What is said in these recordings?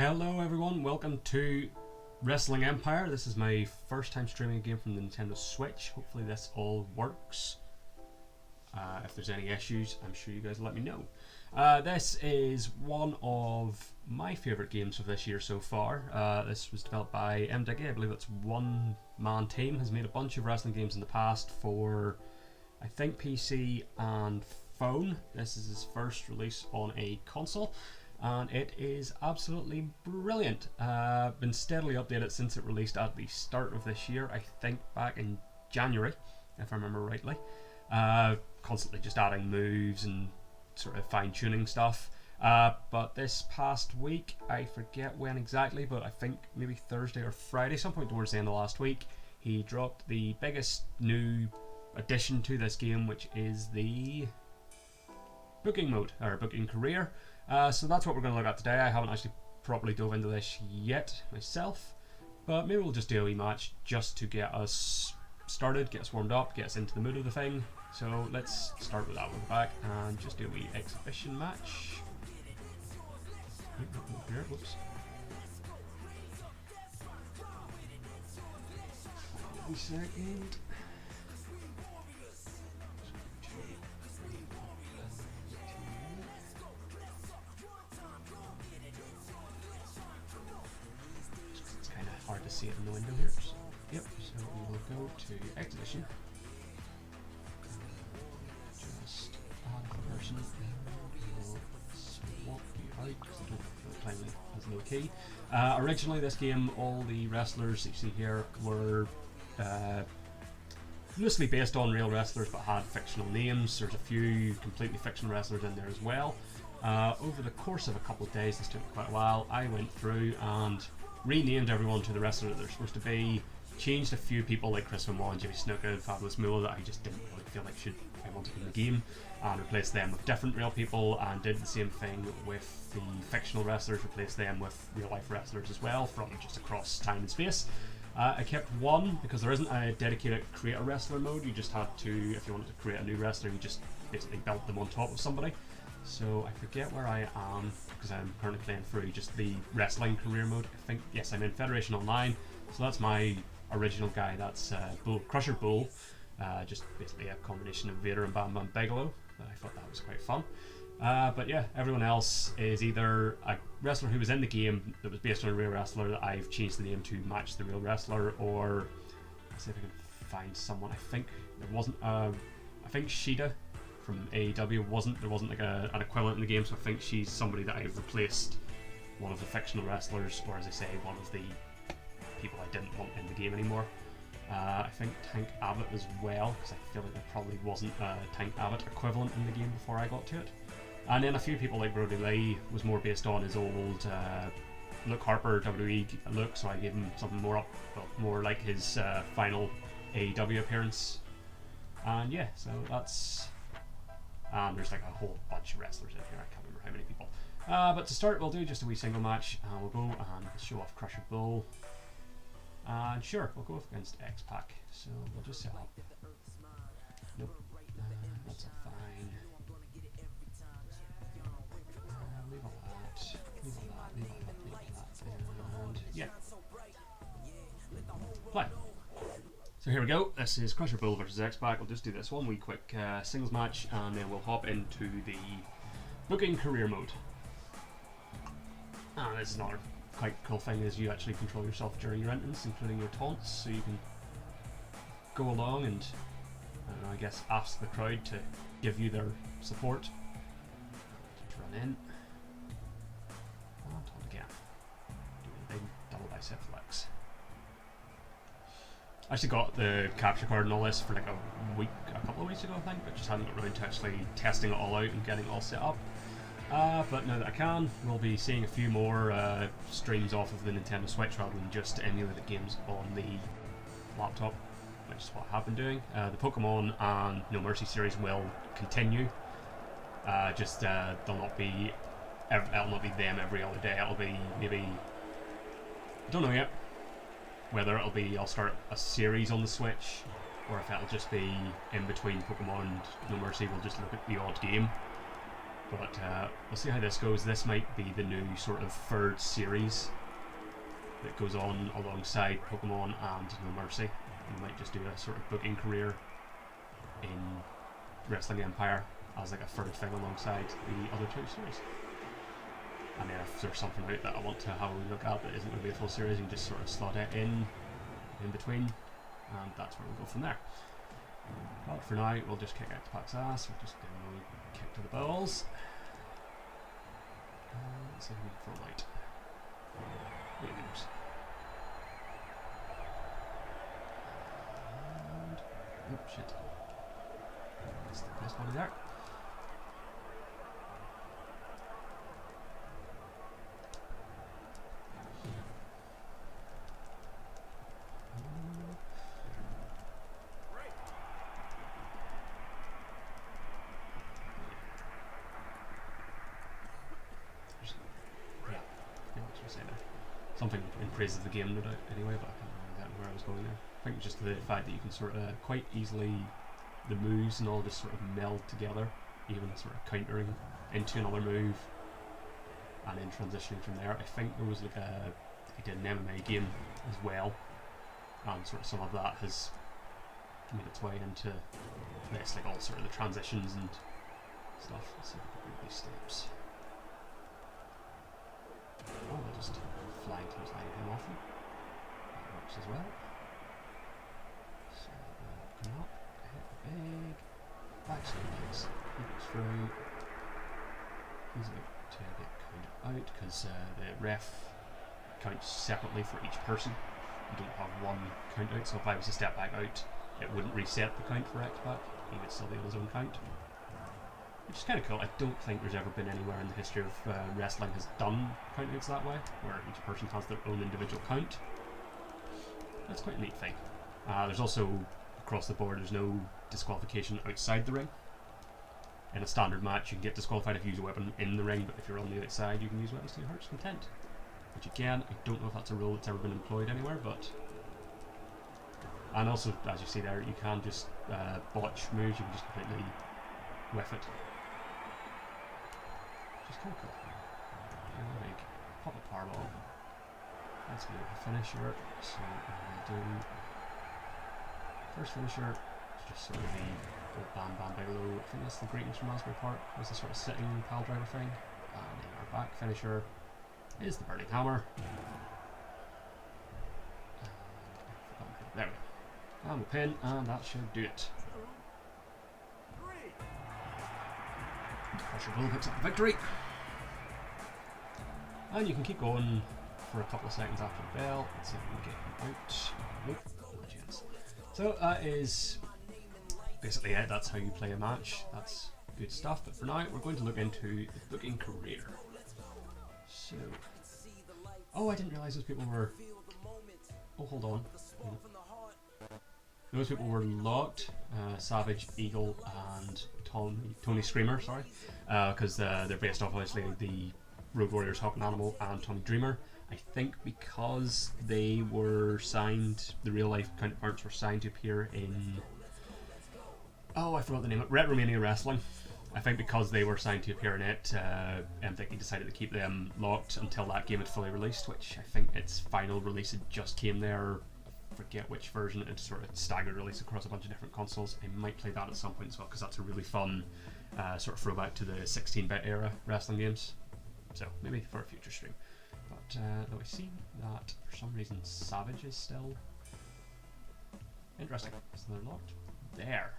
Hello everyone, welcome to Wrestling Empire. This is my first time streaming a game from the Nintendo Switch. Hopefully this all works. If there's any issues, I'm sure you guys will let me know. This is one of my favourite games of this year so far. This was developed by MDiggy. I believe it's one man team. Has made a bunch of wrestling games in the past for, I think, PC and phone. This is his first release on a console, and it is absolutely brilliant. Been steadily updated since it released at the start of this year, I think back in January, if I remember rightly. Constantly just adding moves and sort of fine-tuning stuff. But this past week, I forget when exactly, but I think maybe Thursday or Friday, some point towards the end of last week, he dropped the biggest new addition to this game, which is the booking mode, or booking career. So that's what we're going to look at today. I haven't actually properly dove into this yet myself, but maybe we'll just do a wee match just to get us started, get us warmed up, get us into the mood of the thing. So let's start with that one back and just do a wee exhibition match. Whoops. Wait a second. It's kind of hard to see it in the window here. So, yep, so we will go to exhibition. Just add the person. We will swap you out because I don't finally has no key. Originally, this game, all the wrestlers that you see here were loosely based on real wrestlers but had fictional names. There's a few completely fictional wrestlers in there as well. Over the course of a couple of days, this took quite a while, I went through and renamed everyone to the wrestler that they're supposed to be, changed a few people like Chris Benoit and Jimmy Snuka and Fabulous Moolah that I just didn't really feel like I wanted in the game, and replaced them with different real people, and did the same thing with the fictional wrestlers, replaced them with real life wrestlers as well from just across time and space. I kept one because there isn't a dedicated create a wrestler mode. You just had to, if you wanted to create a new wrestler, you just basically built them on top of somebody. So I forget where I am because I'm currently playing through just the wrestling career mode. I think, yes, I'm in Federation Online, so that's my original guy. That's Crusher Bull, just basically a combination of Vader and Bam Bam Bigelow. I thought that was quite fun. But yeah, everyone else is either a wrestler who was in the game that was based on a real wrestler that I've changed the name to match the real wrestler, or let's see if I can find someone. I think there wasn't I think Shida from AEW there wasn't like an equivalent in the game, so I think she's somebody that I've replaced one of the fictional wrestlers, or as I say, one of the people I didn't want in the game anymore. I think Tank Abbott as well, because I feel like there probably wasn't a Tank Abbott equivalent in the game before I got to it. And then a few people like Brody Lee was more based on his old Luke Harper WWE look, so I gave him something more like his final AEW appearance. And yeah, so that's... And there's like a whole bunch of wrestlers in here, I can't remember how many people. But to start, we'll do just a wee single match, and we'll go and show off Crusher Bull. And sure, we'll go against X-Pac, so we'll just set up. Nope, that's all fine. Leave all that, leave all that, leave all that, leave all that, and yeah. Play. So here we go, this is Crusher Bull versus X-Pac. We'll just do this one wee quick singles match, and then we'll hop into the booking career mode. And this is another quite cool thing, is you actually control yourself during your entrance, including your taunts, so you can go along and, I guess, ask the crowd to give you their support. Just run in. And taunt again. Do a big double bicep flex. I actually got the capture card and all this for like a couple of weeks ago, I think, but just hadn't got around to actually testing it all out and getting it all set up. But now that I can, we'll be seeing a few more streams off of the Nintendo Switch rather than just emulated games on the laptop, which is what I have been doing. The Pokemon and No Mercy series will continue. Just it'll not be them every other day. It'll be maybe, I don't know yet whether it'll be I'll start a series on the Switch, or if it'll just be in between Pokemon and No Mercy. We'll just look at the odd game. But we'll see how this goes. This might be the new sort of third series that goes on alongside Pokemon and No Mercy. We might just do a sort of booking career in Wrestling Empire as like a third thing alongside the other two series. And then if there's something out that I want to have a look at that isn't going to be a full series, you can just sort of slot it in between, and that's where we'll go from there. But for now, we'll just kick X-Pac's ass. We'll just give him a wee kick to the balls. Let's see if we can full light. Wait a minute. And oh shit. That's the best body there. Something in praise of the game, no doubt, anyway, but I can't remember exactly where I was going there. I think just the fact that you can sort of quite easily, the moves and all just sort of meld together, even sort of countering into another move and then transitioning from there. I think there was like he did an MMA game as well, and sort of some of that has made its way into this, like all sort of the transitions and stuff. Let's see if we can read these steps. Oh, I just flying to him off him. That works as well. So come up, hit the big, backslide kicks, he goes through. He's about to get counted out because the ref counts separately for each person. You don't have one count out, so if I was to step back out, it wouldn't reset the count for X-Pac. He would still be on his own count. Which is kind of cool. I don't think there's ever been anywhere in the history of wrestling has done countouts that way, where each person has their own individual count. That's quite a neat thing. There's also, across the board, there's no disqualification outside the ring. In a standard match, you can get disqualified if you use a weapon in the ring, but if you're on the outside, you can use weapons to your heart's content. Which again, I don't know if that's a rule that's ever been employed anywhere, but... And also, as you see there, you can just botch moves, you can just completely whiff it. Which is kind of cool. Like, pop a powerball. Let's go with the finisher. So we'll do first finisher. It's just sort of the old Bam Bam Bigelow. I think that's the greatness from Raspberry Park. Was the sort of sitting pile driver thing. And then our back finisher is the Burning Hammer. There we go. And the pin, and that should do it. Pressure Bull picks up the victory. And you can keep going for a couple of seconds after the bell. Let's see if we can get him out. Nope, no chance. So that is basically it. That's how you play a match. That's good stuff. But for now, we're going to look into the booking career. So, oh, I didn't realise those people were. Oh, hold on. Those people were locked. Savage, Eagle, and Tony Screamer. Sorry, because they're based off obviously the Road Warriors, Hawk and Animal, and Tommy Dreamer. I think because they were signed, the real life counterparts were signed to appear in. Oh, I forgot the name of it. Retromania Wrestling. I think because they were signed to appear in it, MTV decided to keep them locked until that game had fully released, which I think its final release had just came there. I forget which version. It's sort of staggered release across a bunch of different consoles. I might play that at some point as well, because that's a really fun sort of throwback to the 16-bit era wrestling games. So maybe for a future stream. But though I see that for some reason Savage is still interesting. So they're locked there.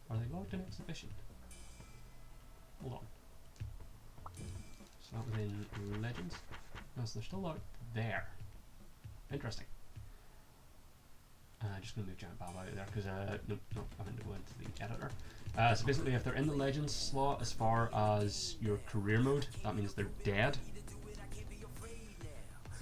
Are they locked in exhibition? Hold on. So that was in Legends. No, so they're still locked there. Interesting. Just going to move Giant Bob out of there because no, I'm going to go into the editor. So basically, if they're in the Legends slot, as far as your career mode, that means they're dead.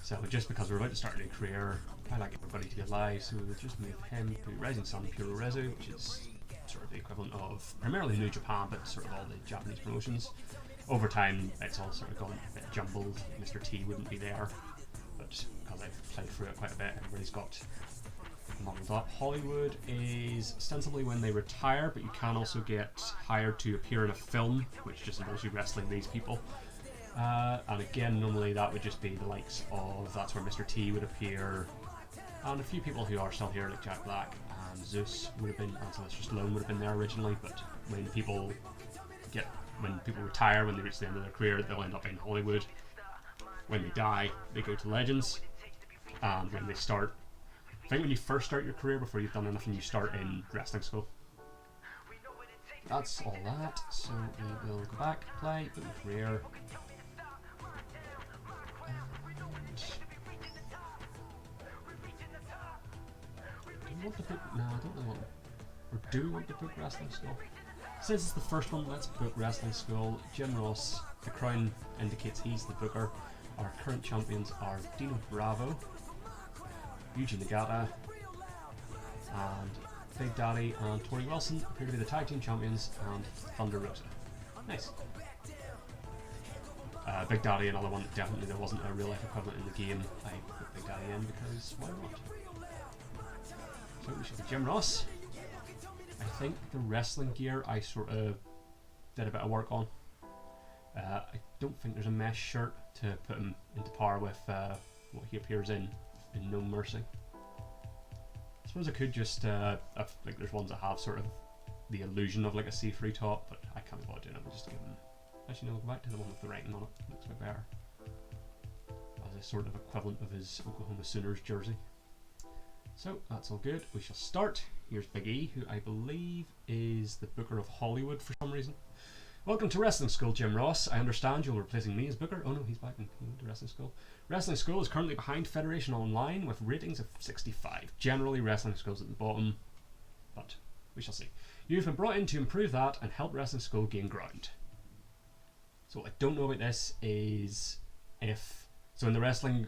So just because we're about to start a new career, I like everybody to be alive, so we'll just move him to Rising Sun Puro Rezu, which is sort of the equivalent of primarily New Japan, but sort of all the Japanese promotions. Over time, it's all sort of gone a bit jumbled. Mr. T wouldn't be there, but because I've played through it quite a bit, everybody's got Hollywood is ostensibly when they retire, but you can also get hired to appear in a film, which just involves you wrestling these people. And again, normally that would just be the likes of, that's where Mr. T would appear, and a few people who are still here, like Jack Black and Zeus would have been, and Sylvester Stallone would have been there originally, but when people retire, when they reach the end of their career, they'll end up in Hollywood. When they die, they go to Legends, and when they start, I think when you first start your career, before you've done anything, you start in wrestling school. That's all that, so we will go back, play, put in career, and do we want to book, no, I don't really want to, or do we want to book wrestling school? Since it's the first one, let's book wrestling school. Jim Ross, the crown indicates he's the booker. Our current champions are Dino Bravo, Yuji Nagata, and Big Daddy and Tori Wilson appear to be the tag team champions, and Thunder Rosa. Nice. Big Daddy, another one, definitely there wasn't a real life equivalent in the game. I put Big Daddy in because why not? So we should be Jim Ross. I think the wrestling gear I sort of did a bit of work on. I don't think there's a mesh shirt to put him into par with what he appears in No Mercy. I suppose I could just, like there's ones that have sort of the illusion of like a see-through top, but I can't be bothered doing it, just to give him, actually no, go back to the one with the writing on it, looks a bit better. As a sort of equivalent of his Oklahoma Sooners jersey. So that's all good, we shall start. Here's Big E, who I believe is the booker of Hollywood for some reason. Welcome to Wrestling School, Jim Ross. I understand you're replacing me as booker. Oh no, he's back in Wrestling School. Wrestling School is currently behind Federation Online with ratings of 65. Generally, Wrestling School's at the bottom, but we shall see. You've been brought in to improve that and help Wrestling School gain ground. So what I don't know about this is if in the wrestling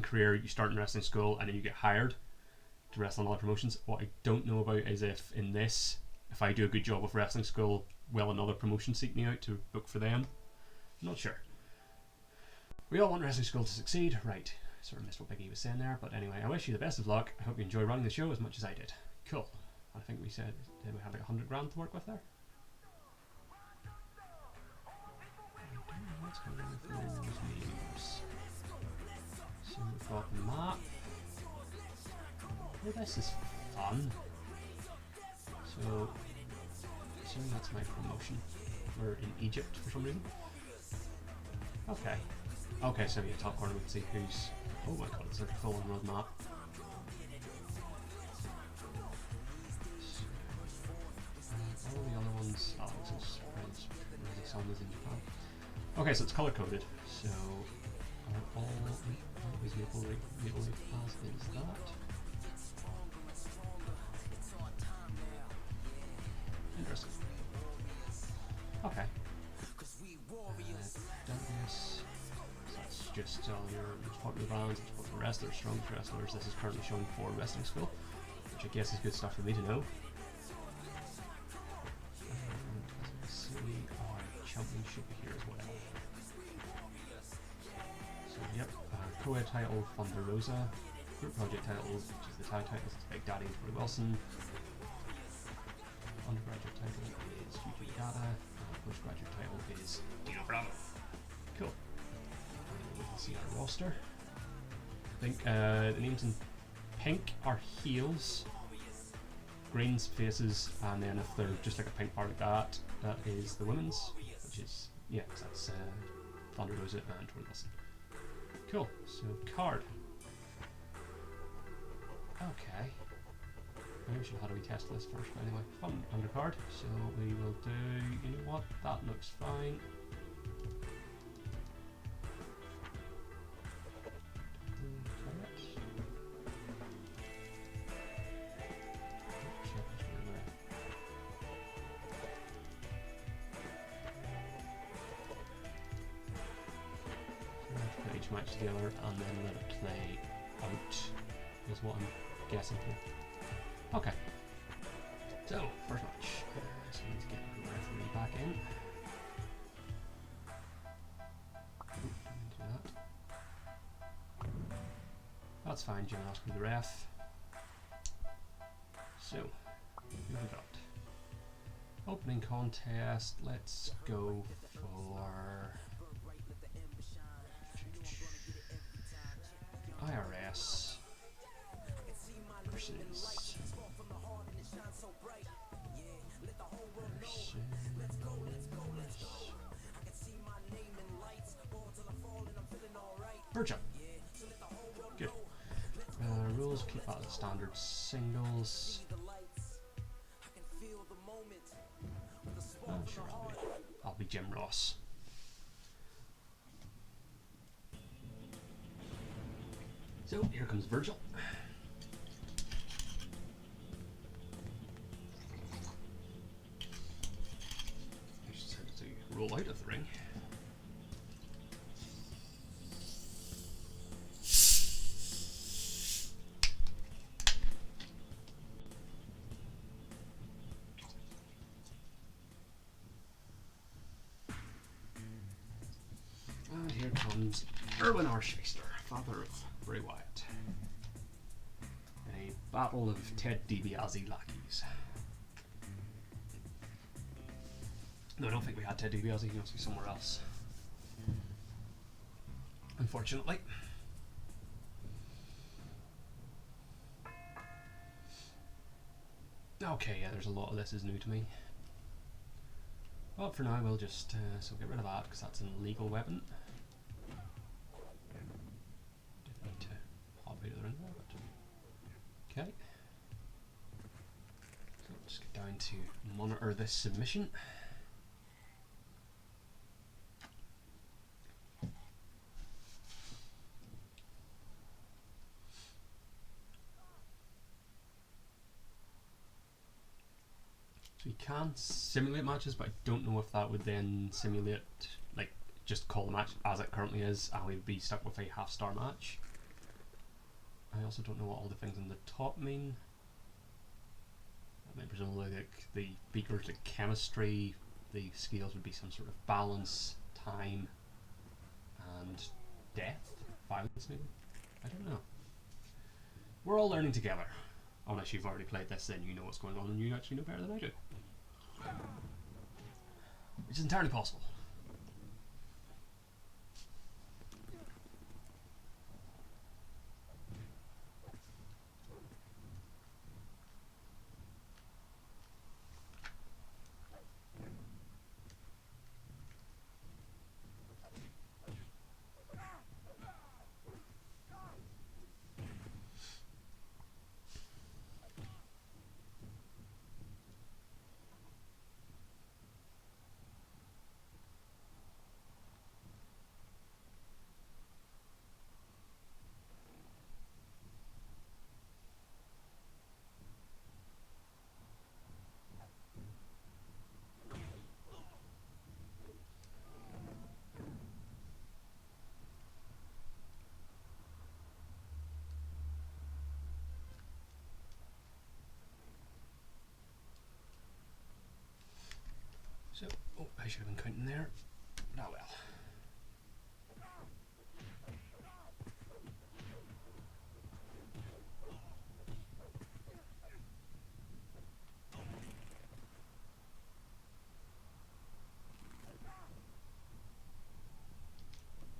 career you start in Wrestling School and then you get hired to wrestle in other promotions. What I don't know about is if in this, if I do a good job with Wrestling School, will another promotion seek me out to book for them? I'm not sure. We all want Wrestling School to succeed. Right, sort of missed what Biggie was saying there, but anyway, I wish you the best of luck. I hope you enjoy running the show as much as I did. Cool. I think we said, did we have like 100 grand to work with there? Let's go with those names. So we've got the map. Oh, this is fun. So that's my promotion. We're in Egypt for some reason. Okay. Okay, so yeah, top corner we can see who's... Oh my god, it's like a full-on road map. So, all the other ones... Oh, this is the sun is in Japan. Okay, so it's color-coded. So, are all... What is Maple Leaf Pass is that? Interesting. Okay. Douglas. So that's just all your popular bands, popular wrestlers, strong wrestlers. This is currently showing for Wrestling School, which I guess is good stuff for me to know. And as we see, our champion should be here as well. So yep, co-ed title Thunder Rosa, group project title, which is the tag titles, is Big Daddy and Tori Wilson. Undergraduate title is Yuji Nagata, and postgraduate title is Dino Bravo. Cool. And we can see our roster. I think the names in pink are heels, green's faces, and then if they're just like a pink part like that, that is the women's, which is, yeah, that's Thunder Rosa and Tori Wilson. Cool, so card. Okay. Maybe we should have had a wee test list first, but anyway, fun undercard. So we will do, you know what, that looks fine. Put each match together and then let it play out, is what I'm guessing here. Okay, so first match. So we need to get the referee back in. Do that. That's fine, Jim. Ask me the ref. So, who have we got? Opening contest, let's go for IRS versus Virgil. Good. Rules, keep that as standard singles. Sure, I'll be Jim Ross. So here comes Virgil. I just had to roll out of the ring. And here comes Erwin Archfister, father of Bray Wyatt, in a battle of Ted DiBiase lackeys. No, I don't think we had Ted DiBiase, he must be somewhere else. Unfortunately. Okay, yeah, there's a lot of this is new to me. But for now, we'll just so get rid of that because that's an illegal weapon. Didn't need to pop out of the ring there, but okay. So let's get down to monitor this submission. So you can simulate matches, but I don't know if that would then simulate, like, just call the match as it currently is, and we'd be stuck with a half-star match. I also don't know what all the things on the top mean. I mean, presumably, like, the beakers, like chemistry, the scales would be some sort of balance, time, and death, violence maybe? I don't know. We're all learning together. Unless you've already played this, then you know what's going on and you actually know better than I do. Which is entirely possible. So, oh, I should have been counting there. Oh well.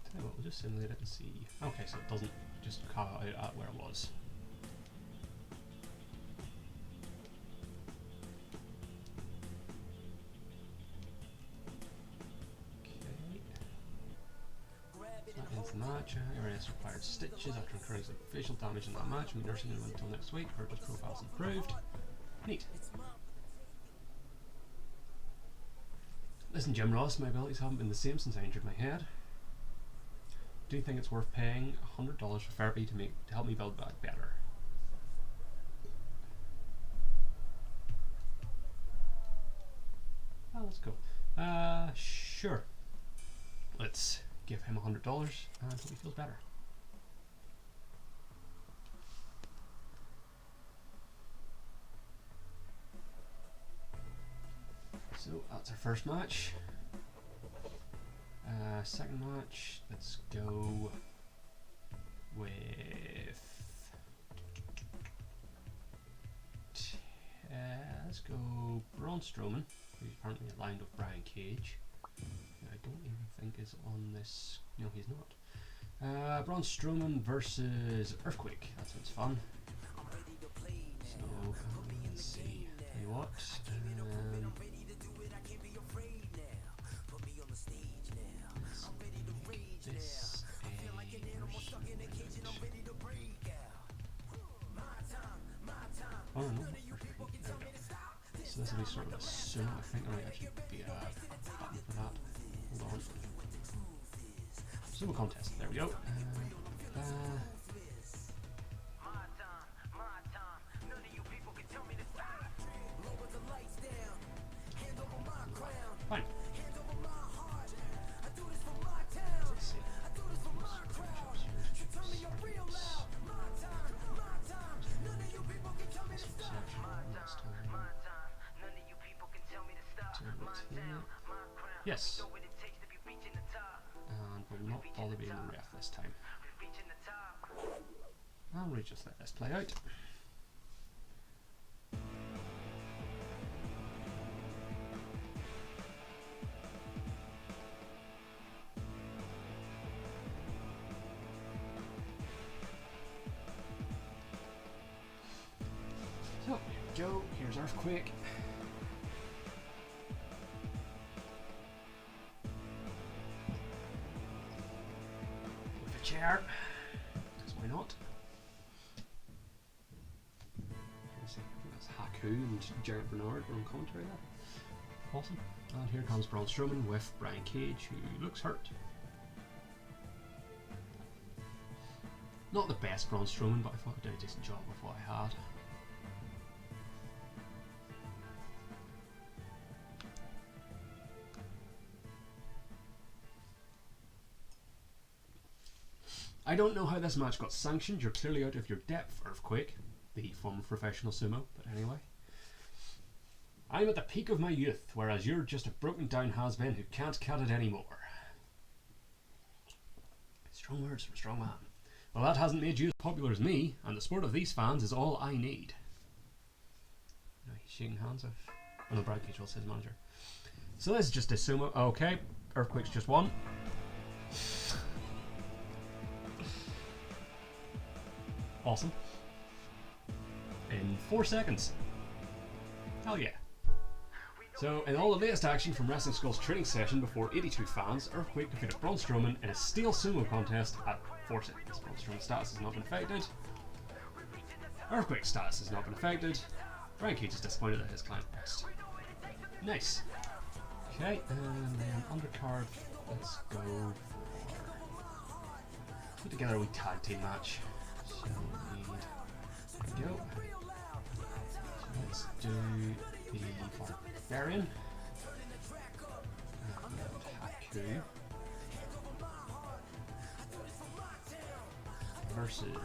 Tell you what, we'll just simulate it and see. Okay, so it doesn't just carve it out at where it was. Match. Areas required stitches after incurring some facial damage in that match. Me nursing him until next week. Virgil's profile's improved. Neat. Listen, Jim Ross, my abilities haven't been the same since I injured my head. Do you think it's worth paying $100 for therapy to help me build back better? Oh, let's go. Sure. Let's give him $100 and hope he feels better. So that's our first match. Second match, let's go with Let's go Braun Strowman, who's apparently aligned with Brian Cage. I don't even think is on this. No, he's not. Braun Strowman versus Earthquake. That sounds fun. So let's see. Tell you what. Oh no. So this will be sort of a sumo. I think there might actually be a button for that. Hold on. Sumo contest. There we go. Fine. Let's see. Yes. And we'll not bother being the ref this time. And we'll just let this play out. So, here we go. Here's Earthquake. With a chair. Because why not? Let's see, I think that's Haku and Jarrett Bernard were on commentary there. Awesome. And here comes Braun Strowman with Brian Cage, who looks hurt. Not the best Braun Strowman, but I thought I did a decent job with what I had. I don't know how this match got sanctioned. You're clearly out of your depth, Earthquake, the former professional sumo, but anyway. I'm at the peak of my youth, whereas you're just a broken down has-been who can't cut it anymore. Strong words from a strong man. Well, that hasn't made you as popular as me, and the support of these fans is all I need. No, he's shaking hands with... Oh no, Brian Cage was his manager. So this is just a sumo. Okay, Earthquake's just won. Awesome. In 4 seconds. Hell yeah. So, in all the latest action from Wrestling Skull's training session before 82 fans, Earthquake defeated Braun Strowman in a steel sumo contest at 4 seconds. Braun Strowman's status has not been affected. Earthquake's status has not been affected. Brian Cage is disappointed that his client lost. Nice. Okay, and then undercard, let's go for... Put together a wee tag team match. So we need... There we go. So let's do the Barbarian and Haku versus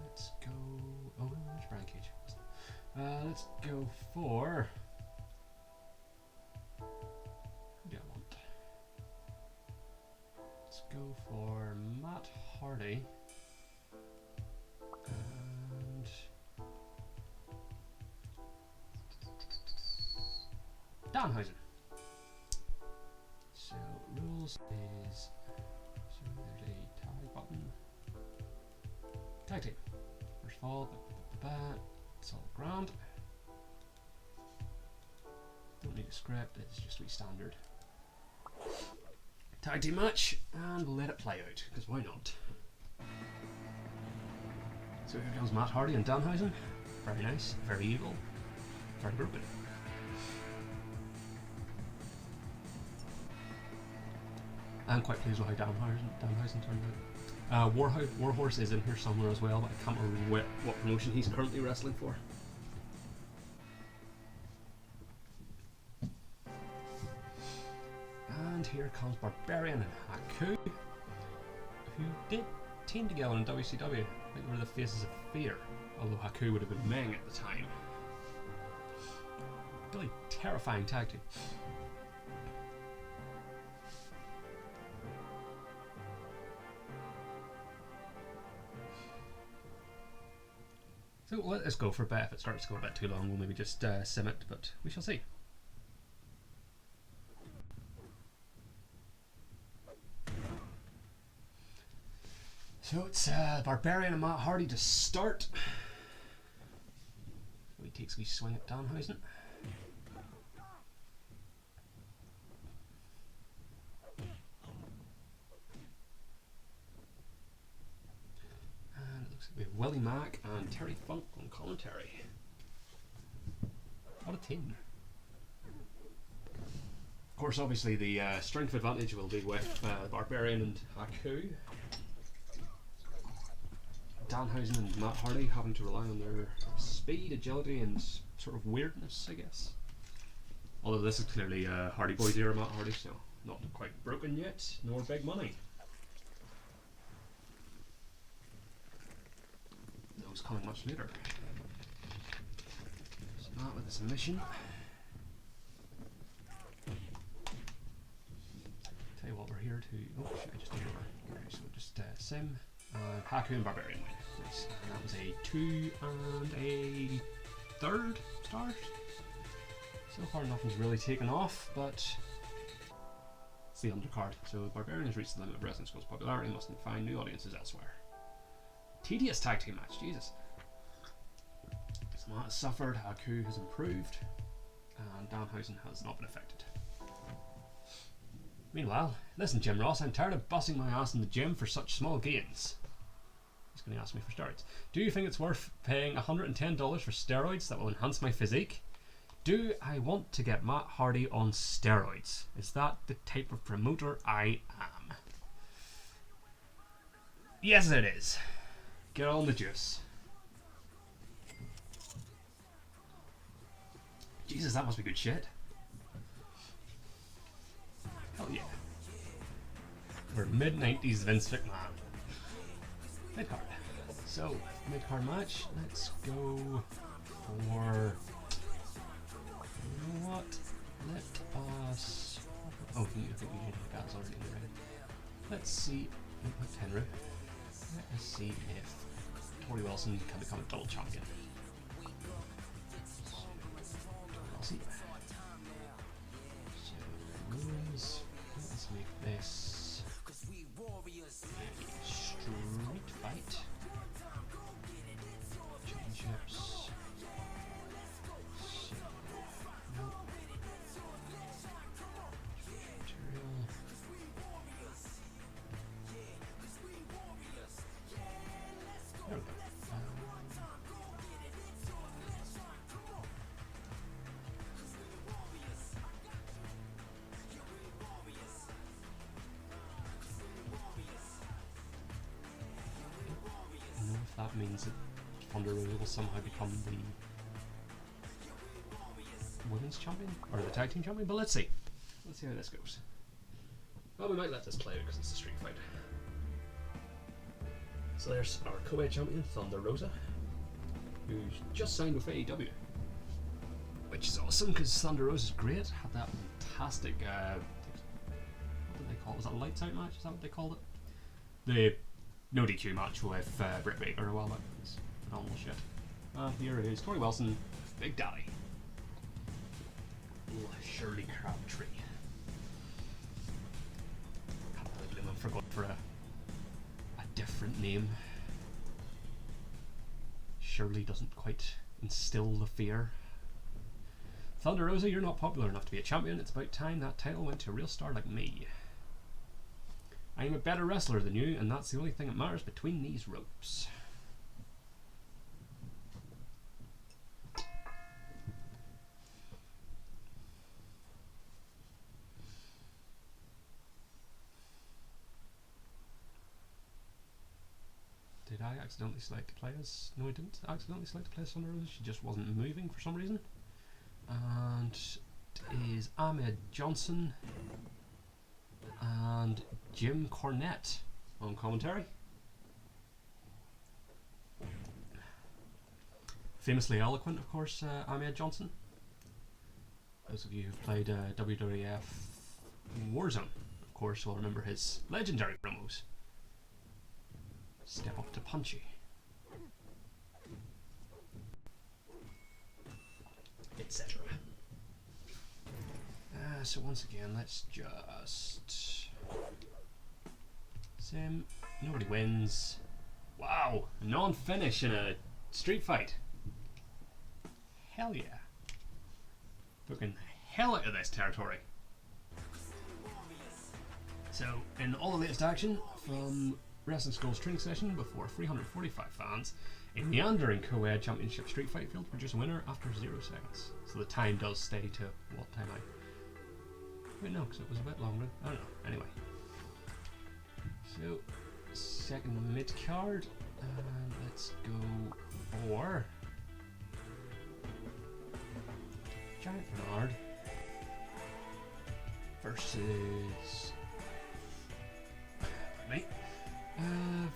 let's go. Oh no, there's Brian Cage. Let's go for. Who do I want? Let's go for Matt Hardy and Danhausen. So rules is so there's a tag button. Tag team. First of all, it's all grand. Don't need a script, it's just standard. Tag team match, and we'll let it play out, because why not? So here comes Matt Hardy and Danhausen. Very nice, very evil, very broken. I'm quite pleased with how Danhausen turned out. Warhorse is in here somewhere as well, but I can't remember what promotion he's currently wrestling for. And here comes Barbarian and Haku, who did team together in WCW. I think they were the Faces of Fear, although Haku would have been Meng at the time. Really terrifying tag team. So let us go for a bit. If it starts to go a bit too long, we'll maybe just sim it, but we shall see. So it's Barbarian and Matt Hardy to start. So he takes a wee swing at Danhausen. And it looks like we have Willie Mack and Terry Funk on commentary. What a team. Of course, obviously the strength advantage will be with Barbarian and Haku. Danhausen and Matt Hardy having to rely on their speed, agility, and sort of weirdness, I guess. Although this is clearly Hardy Boys era Matt Hardy, so not quite broken yet, nor big money. Those coming much later. So Matt with a submission. Tell you what, we're here to. Oh shit, I just did over. Okay, so just Sim. Haku and Barbarian win. Nice. And that was a 2 and a 3rd start. So far nothing's really taken off, but it's the undercard. So Barbarian has reached the limit of wrestling school's popularity and must find new audiences elsewhere. Tedious tag team match, Jesus. Matt has suffered, Haku has improved, and Danhausen has not been affected. Meanwhile, listen Jim Ross, I'm tired of busting my ass in the gym for such small gains. He's going to ask me for steroids. Do you think it's worth paying $110 for steroids that will enhance my physique? Do I want to get Matt Hardy on steroids? Is that the type of promoter I am? Yes it is. Get on the juice. Jesus, that must be good shit. Hell yeah. We're mid-90s Vince McMahon. Mid-card. So, mid-card match. Let's go for... You know what? Let us... Oh, I think we need the guys already ready. Let's see... With Henry. Let us see if Tori Wilson can become a double champion. So, rules. Let's make this a street fight. Championships. So, nope. Material. There we go. That means that Thunder Rosa will somehow become the women's champion or the tag team champion, but let's see. Let's see how this goes. Well, we might let this play because it's a street fight. So there's our co-ed champion, Thunder Rosa, who's just signed with AEW, which is awesome because Thunder Rosa's great. Had that fantastic, what did they call it? Was that a lights out match? Is that what they called it? The no DQ match with Britt Baker a while back. It's phenomenal shit. Here is Tori Wilson, Big Daddy. Shirley Crabtree. Can't really blame him for going for a different name. Shirley doesn't quite instill the fear. Thunder Rosa, you're not popular enough to be a champion. It's about time that title went to a real star like me. I'm a better wrestler than you, and that's the only thing that matters between these ropes. Did I accidentally select to play as... No, I didn't accidentally select to play as Thunder Rosa. She just wasn't moving for some reason. And it is Ahmed Johnson and Jim Cornette on commentary. Famously eloquent, of course, Ahmed Johnson. those of you who've played WWF Warzone, of course, will remember his legendary promos. Step up to Punchy, etc. So once again, let's just... Sim, nobody wins. Wow, a non-finish in a street fight. Hell yeah. Booking hell out of this territory. So, in all the latest action from Wrestling School's training session before 345 fans, a meandering co-ed championship street fight field produced a winner after 0 seconds. So the time does stay to what time I... Wait, no, because it was a bit longer. I don't know. Anyway. So, second mid-card. And let's go for... Giant Bernard versus... Pardon me.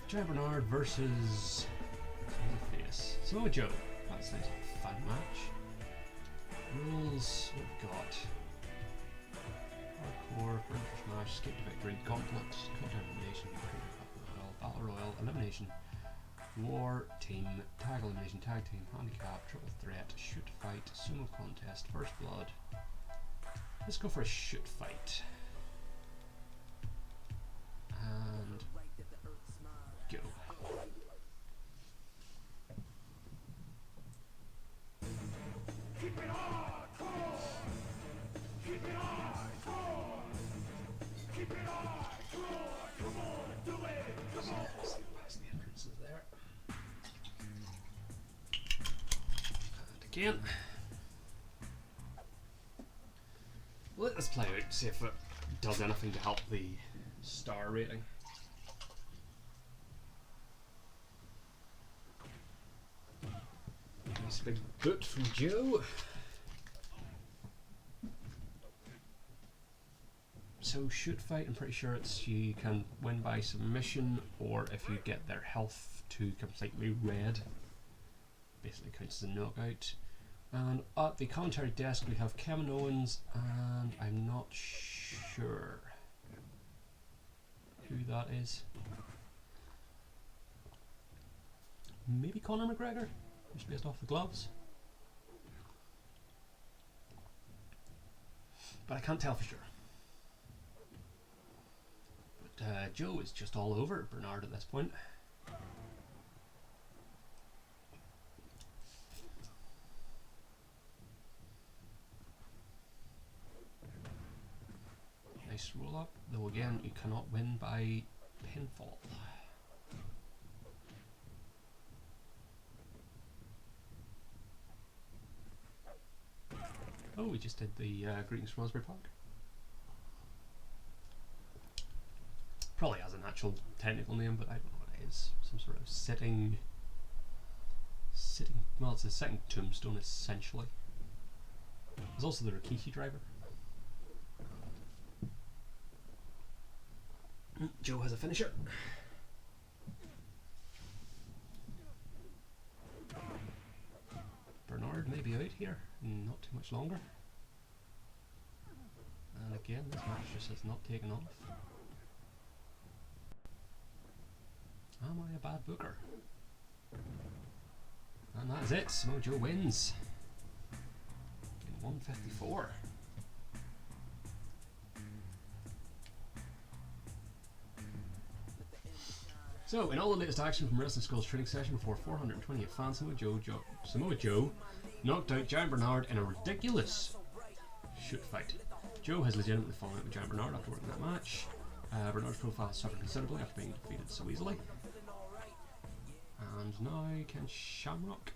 Giant Bernard versus... Face. Samoa Joe. That sounds like a fun match. Rules, what we've got. Hardcore, British Smash, Skip to Victory, Gauntlet, Countdown Elimination, Battle Royal, Elimination, War, Team, Tag Elimination, Tag Team, Handicap, Triple Threat, Shoot Fight, Sumo Contest, First Blood. Let's go for a shoot fight. And go. Keep it hardcore! Keep it hardcore! Keep it hardcore! Come on, do it! Come on! Past the entrances there. And again. Let this play out, see if it does anything to help the star rating. Nice big boot from Joe. So shoot fight, I'm pretty sure it's you can win by submission, or if you get their health to completely red, basically counts as a knockout. And at the commentary desk we have Kevin Owens, and I'm not sure who that is. Maybe Conor McGregor, just based off the gloves. But I can't tell for sure. But Joe is just all over Bernard at this point. Nice roll up, though again you cannot win by pinfall. Oh, we just did the Greetings from Raspberry Park. Probably has an actual technical name, but I don't know what it is. Some sort of sitting, well, it's a second tombstone essentially. There's also the Rikishi driver. Joe has a finisher. Bernard may be out here, not too much longer. And again, this match just has not taken off. Am I a bad booker? And that is it. Samoa Joe wins in 154. So, in all the latest action from Wrestling School's training session before 428 fans, Samoa Joe knocked out Giant Bernard in a ridiculous shoot fight. Joe has legitimately fallen out with Giant Bernard after winning that match. Bernard's profile has suffered considerably after being defeated so easily. And now Ken Shamrock.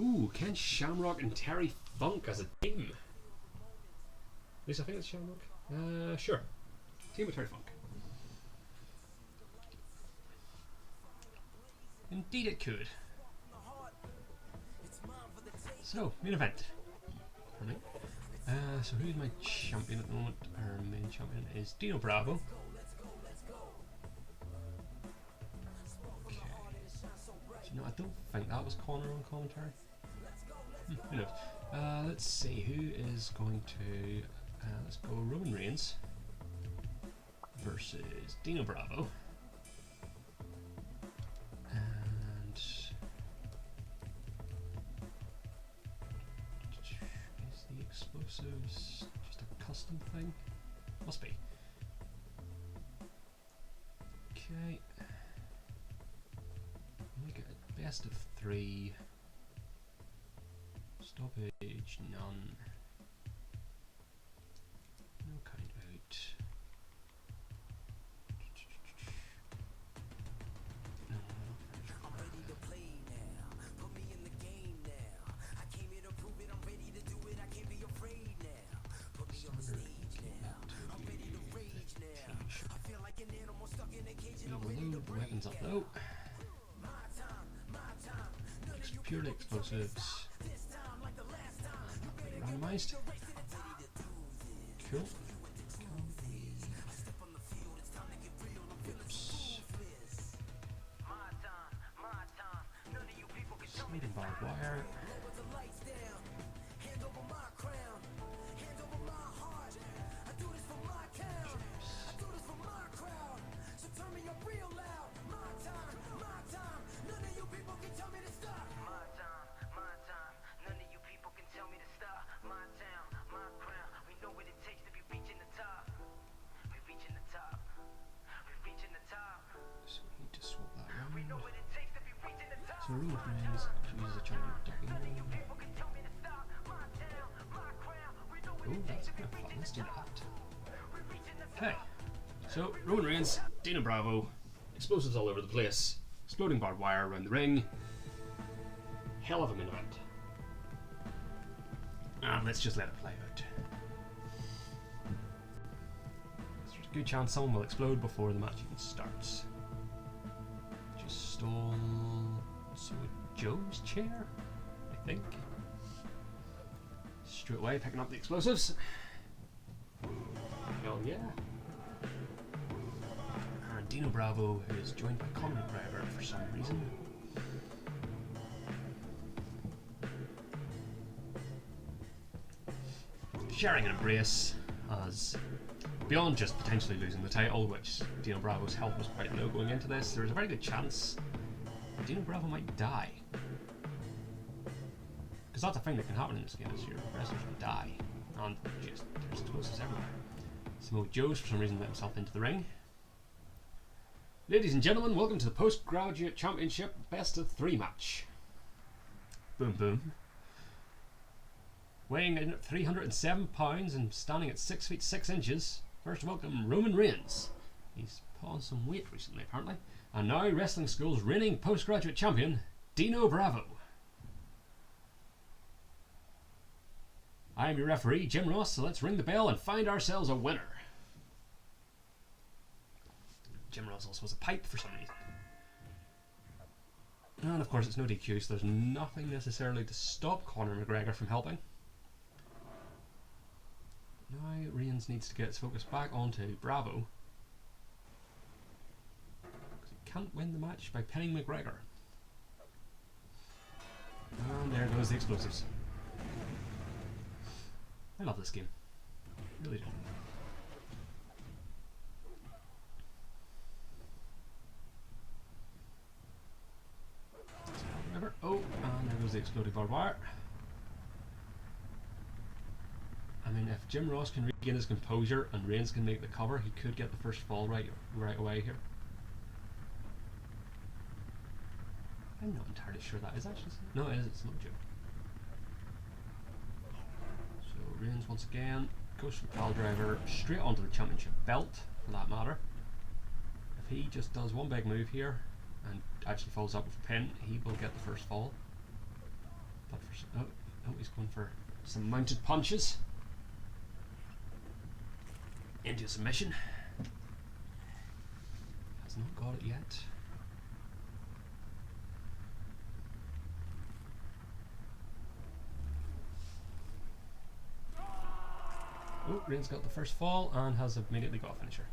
Ooh, Ken Shamrock and Terry Funk as a team. At least I think it's Shamrock. Sure. Team with Terry Funk. Indeed it could. So, main event. So who's my champion at the moment? Our main champion is Dino Bravo. Okay. So, no, I don't think that was Conor on commentary. Who knows? Let's see, who is going to... let's go Roman Reigns versus Dino Bravo. And... is the explosives just a custom thing? Must be. Okay. We get a best of 3. Stoppage, none. No count out. No. I'm ready to play now. Put me in the game now. I came here to prove it. I'm ready to do it. I can't be afraid now. Put me on the stage now. I'm ready to rage now. I feel like an animal stuck in a cage and I'm ready to break. Weapons up though. My time, my time. None of you Purely explosives. this time like the last time. Randomized. Cool. Step on the field. It's time to get real. I'm feeling Oops. ruthless. My time, my time. None of you people can tell me to Sliding barbed wire. lower the lights down. Hand over my crown. Hand over my heart. I do this for my town. I do this for my crowd. So turn me up real loud. My time, my time. None of you people can tell me to stop. My time, my time. None of you people can tell me to stop. My town, my crown. We know what it takes to be reaching the top. We reaching the top. We reaching the top. So we need to swap that We know around. what it takes to be reaching the top. So Roman Reigns actually uses a champion ducking. None of you people can tell me to stop. My town, my crown. We know what Oh, it takes that's to be kind of fun. reaching Let's the do top. that. We reaching the top. Okay. So Roman Reigns, Dino Bravo, explosives all over the place, exploding barbed wire around the ring. Hell of a main event. And let's just let it play out. There's a good chance someone will explode before the match even starts. Just stole Joe's chair, I think. Straight away picking up the explosives. Hell yeah. And Dino Bravo, who is joined by Conor McGregor for some reason. Sharing an embrace as, beyond just potentially losing the title, which Dino Bravo's health was quite low going into this, there's a very good chance Dino Bravo might die. Because that's a thing that can happen in this game, is your wrestlers can die. And just, there's explosives everywhere. Samoa Joe's for some reason let himself into the ring. Ladies and gentlemen, welcome to the Postgraduate Championship Best of 3 match. Boom boom. Weighing in at 307 pounds and standing at 6 feet 6 inches, first welcome Roman Reigns. He's put on some weight recently apparently. And now Wrestling School's reigning postgraduate champion, Dino Bravo. I am your referee, Jim Ross, so let's ring the bell and find ourselves a winner. Jim Ross also has a pipe for some reason. And of course it's no DQ, so there's nothing necessarily to stop Conor McGregor from helping. Now Reigns needs to get his focus back onto Bravo. Because he can't win the match by pinning McGregor. And there goes the explosives. I love this game. Really do. Oh, and there goes the exploding barbed wire. I mean, if Jim Ross can regain his composure and Reigns can make the cover, he could get the first fall right away here. I'm not entirely sure that is actually. No, it is. It's not Joe. So Reigns once again goes from pile driver straight onto the championship belt, for that matter. If he just does one big move here and actually follows up with a pin, he will get the first fall. But for he's going for some mounted punches into submission. Has not got it yet. Oh, Reigns got the first fall and has immediately got a finisher.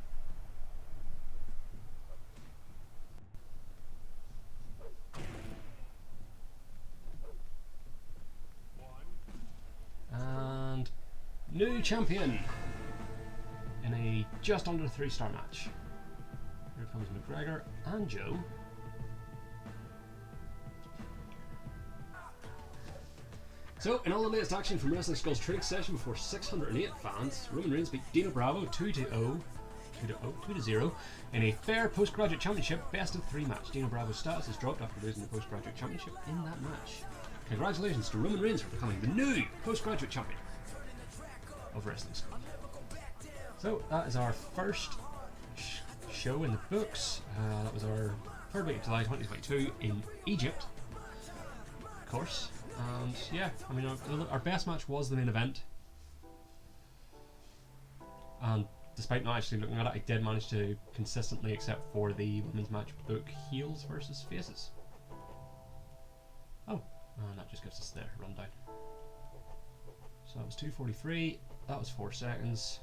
new champion in a just under 3-star match. Here comes McGregor and Joe. So, in all the latest action from Wrestling Skull's training session before 608 fans, Roman Reigns beat Dino Bravo 2-0 in a fair postgraduate championship best of 3 match. Dino Bravo's status is dropped after losing the postgraduate championship in that match. Congratulations to Roman Reigns for becoming the new postgraduate champion of Wrestling Skull. So that is our first show in the books. That was our 3rd week of July 2022 in Egypt, of course. And yeah, I mean, our best match was the main event. And despite not actually looking at it, I did manage to consistently, except for the women's match, book heels versus faces. Oh, and that just gives us their rundown. So that was 2:43, that was 4 seconds,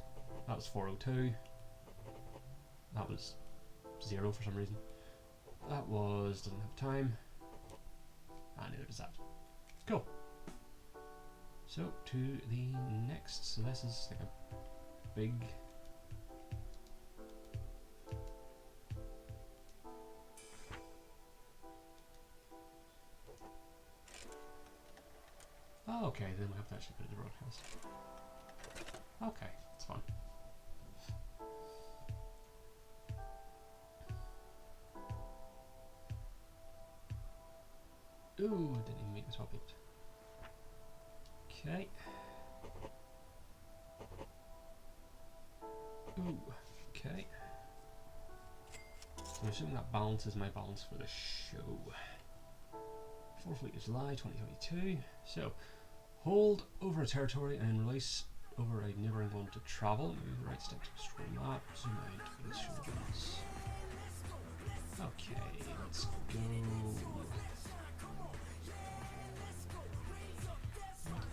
that was 4:02, that was 0 for some reason. That was, doesn't have time, and neither does that. Cool. So to the next, so this is like a big okay, then we have to actually put it in the broadcast. Okay, it's fine. Ooh, didn't even make the top 8. Okay. Ooh, okay. So I'm assuming that balances my balance for the show. 4th week of July 2022. So, hold over a territory and release over a neighbouring one to travel. Move the right stick to scroll map. Zoom out for this show balance. Okay, let's go.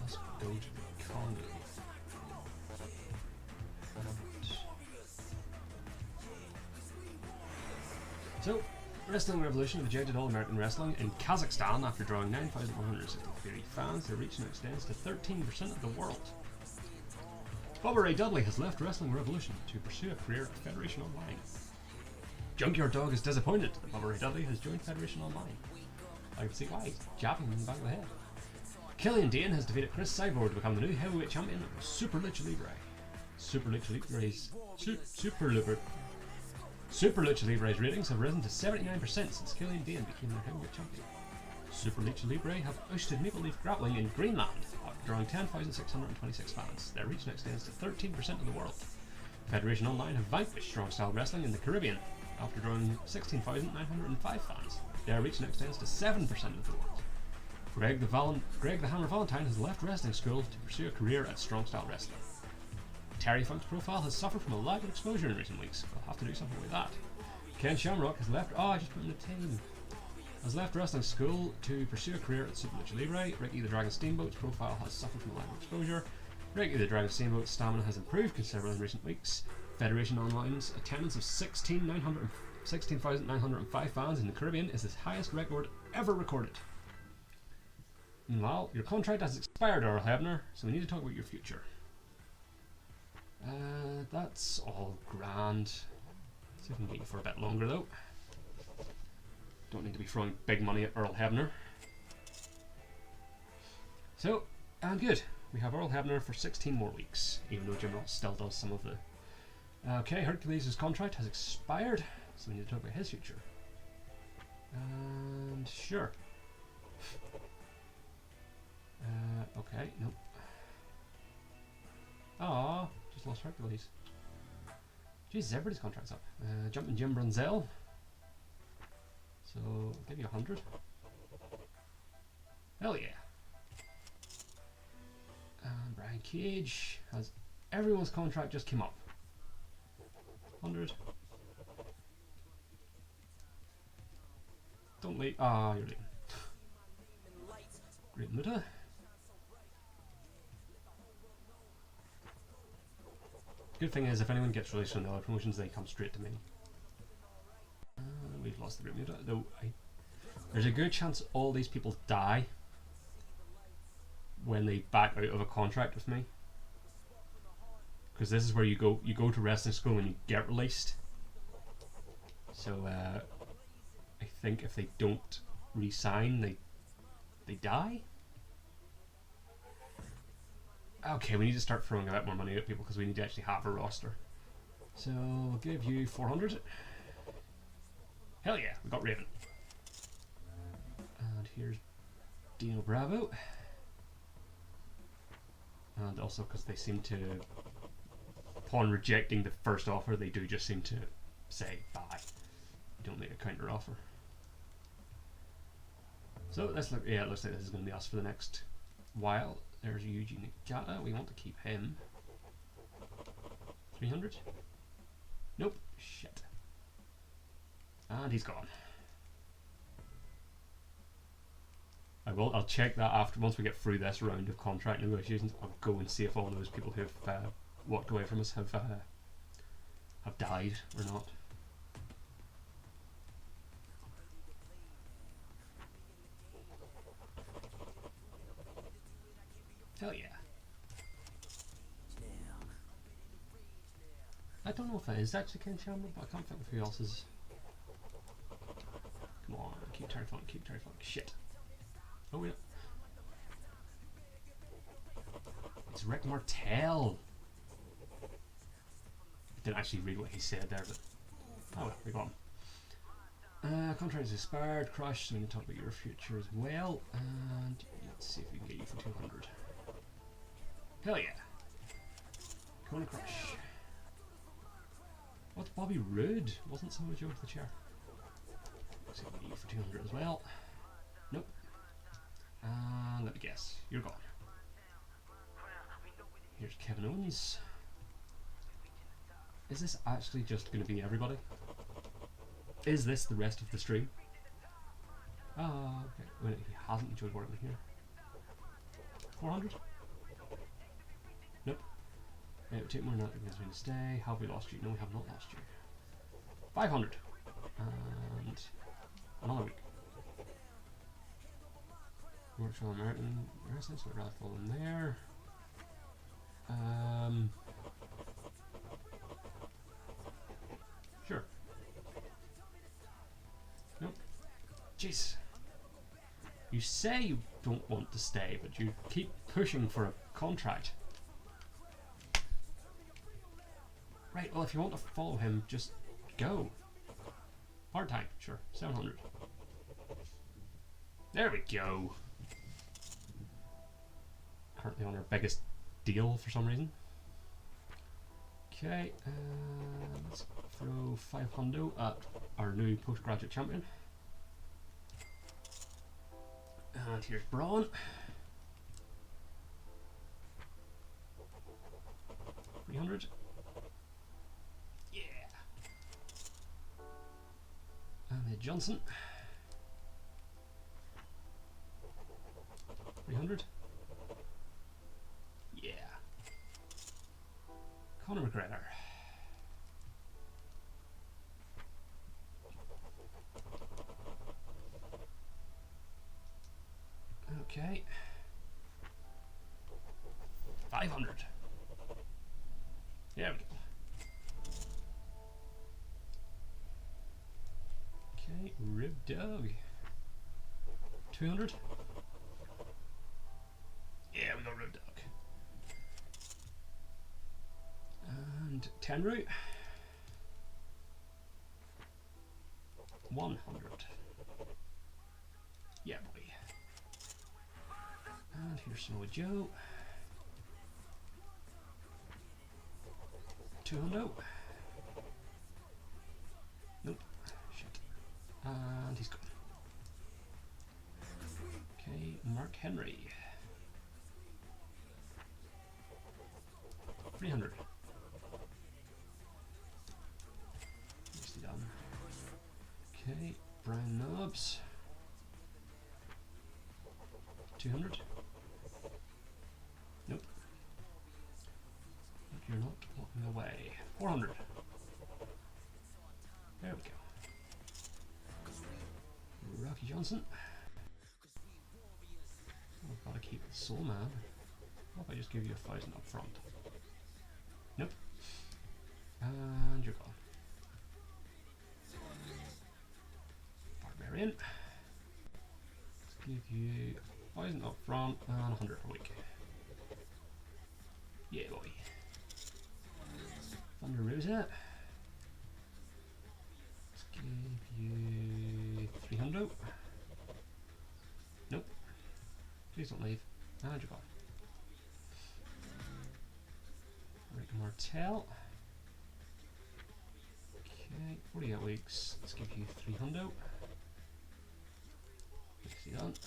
Let's go to the Congo. So, Wrestling Revolution have ejected All American Wrestling in Kazakhstan after drawing 9,163 fans. Their reach now extends to 13% of the world. Bubba Ray Dudley has left Wrestling Revolution to pursue a career at Federation Online. Junkyard Dog is disappointed that Bubba Ray Dudley has joined Federation Online. I can see why, he's jabbing him in the back of the head. Killian Dane has defeated Chris Cyborg to become the new heavyweight champion of Super Lucha Libre. Super Lucha Libre's ratings have risen to 79% since Killian Dane became their heavyweight champion. Super Lucha Libre have ousted Maple Leaf Grappling in Greenland after drawing 10,626 fans. Their reach now extends to 13% of the world. Federation Online have vanquished Strong Style Wrestling in the Caribbean after drawing 16,905 fans. Their reach now extends to 7% of the world. Greg the Hammer Valentine has left wrestling school to pursue a career at Strong Style Wrestling. Terry Funk's profile has suffered from a lack of exposure in recent weeks. We'll have to do something with that. Ken Shamrock has left. Oh, I just put in the team. Has left wrestling school to pursue a career at Super Lucha Libre. Ricky the Dragon Steamboat's profile has suffered from a lack of exposure. Ricky the Dragon Steamboat's stamina has improved considerably in recent weeks. Federation Online's attendance of 16,905 fans in the Caribbean is its highest record ever recorded. Meanwhile, your contract has expired, Earl Hebner, so we need to talk about your future. That's all grand. See if we can get you for a bit longer though. Don't need to be throwing big money at Earl Hebner. So, and good. We have Earl Hebner for 16 more weeks, even though Jim Ross still does some of the... Okay, Hercules' contract has expired, so we need to talk about his future. And sure. Okay, nope. Aww, just lost Hercules. Jeez, everybody's contract's up. Jumping Jim Brunzell. So, I'll give you 100. Hell yeah. And Brian Cage has everyone's contract just came up. 100. Don't leave. Ah, you're leaving. Great Muta. Good thing is, if anyone gets released from the other promotions, they come straight to me. We've lost the Great Muta, though. There's a good chance all these people die when they back out of a contract with me. because this is where you go to wrestling school and you get released. So I think if they don't re-sign, they die. Okay, we need to start throwing a bit more money at people because we need to actually have a roster. So we'll give you 400. Hell yeah, we got Raven. And here's Dino Bravo. And also because they seem to, upon rejecting the first offer, they do just seem to say bye. Don't make a counter offer. So let's look. Yeah, it looks like this is going to be us for the next while. There's Yuji Nagata. We want to keep him. 300. Nope. Shit. And he's gone. I'll check that after, once we get through this round of contract negotiations. I'll go and see if all those people who've walked away from us have died or not. Hell yeah. I don't know if that is actually Ken Shamrock, but I can't think of who else is. Come on, keep Terry Funk, keep Terry Funk. Shit. Oh yeah. It's Rick Martel. I didn't actually read what he said there, but oh well, we got him. Contract is expired, Crush, so we need to talk about your future as well. And let's see if we can get you for 200. Hell yeah. Kona Crush. What's Bobby Roode? Wasn't someone Joe with the chair? Let's see if we can get you for 200 as well. Nope. And let me guess, you're gone. Here's Kevin Owens. Is this actually just going to be everybody? Is this the rest of the stream? Ah, okay. Wait, he hasn't enjoyed working here. 400? Nope. It would take more than that because we're going to stay. Have we lost you? No, we have not lost you. 500. And another week. Works for American Wrestling, so I'd rather follow them there. Sure. Nope. Jeez. You say you don't want to stay, but you keep pushing for a contract. Right, well if you want to follow him, just go. Part time, sure. 700. There we go. Currently on our biggest deal for some reason. Okay, let's throw 500 at our new postgraduate champion. And here's Braun. 300. Yeah. Ahmed Johnson. 300. Yeah. Conor McGregor. Okay. 500. There we go. Okay, Rib Dog. 200. Yeah, we got Rib Dog. And Tenru. 100. Yeah, boy. And here's Samoa Joe. 200. Nope. Shit. And he's gone. Okay, Mark Henry. 300. Nicely done. Okay, Brian Knobs. 200. Nope. But you're not walking away. 400. There we go. Rocky Johnson. I've got to keep the Soul Man. What if I just give you 1,000 up front? Nope. And you're gone. Barbarian. Let's give you 1,000 up front and 100 per week. Yeah, boy. Thunder Rosa. Let's give you 300. Nope. Please don't leave. And you're gone. Rick Martel. Okay, 48 weeks. Let's give you 300. See that?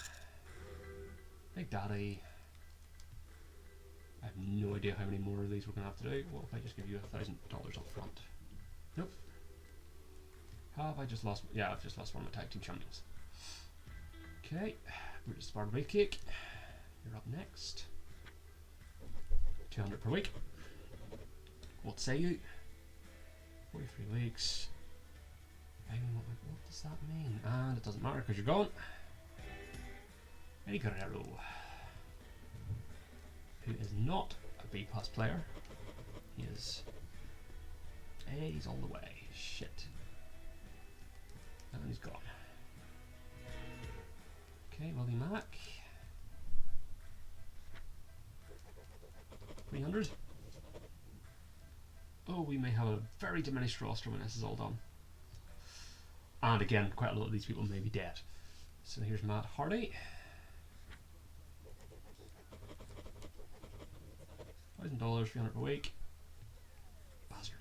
Big Daddy. I have no idea how many more of these we're going to have to do. What if I just give you $1,000 up front? Nope. Have I just lost? Yeah, I've just lost one of my tag team champions. Okay, Brutus Barbecue Cake. You're up next. 200 per week. What say you? 43 weeks. What does that mean? And it doesn't matter because you're gone. Eddie Guerrero, who is not a B+ player. He is A's all the way. Shit. And he's gone. Okay, Willie Mack. 300. Oh, we may have a very diminished roster when this is all done. And again, quite a lot of these people may be dead. So here's Matt Hardy. $1,000, 300 per week. Bastard.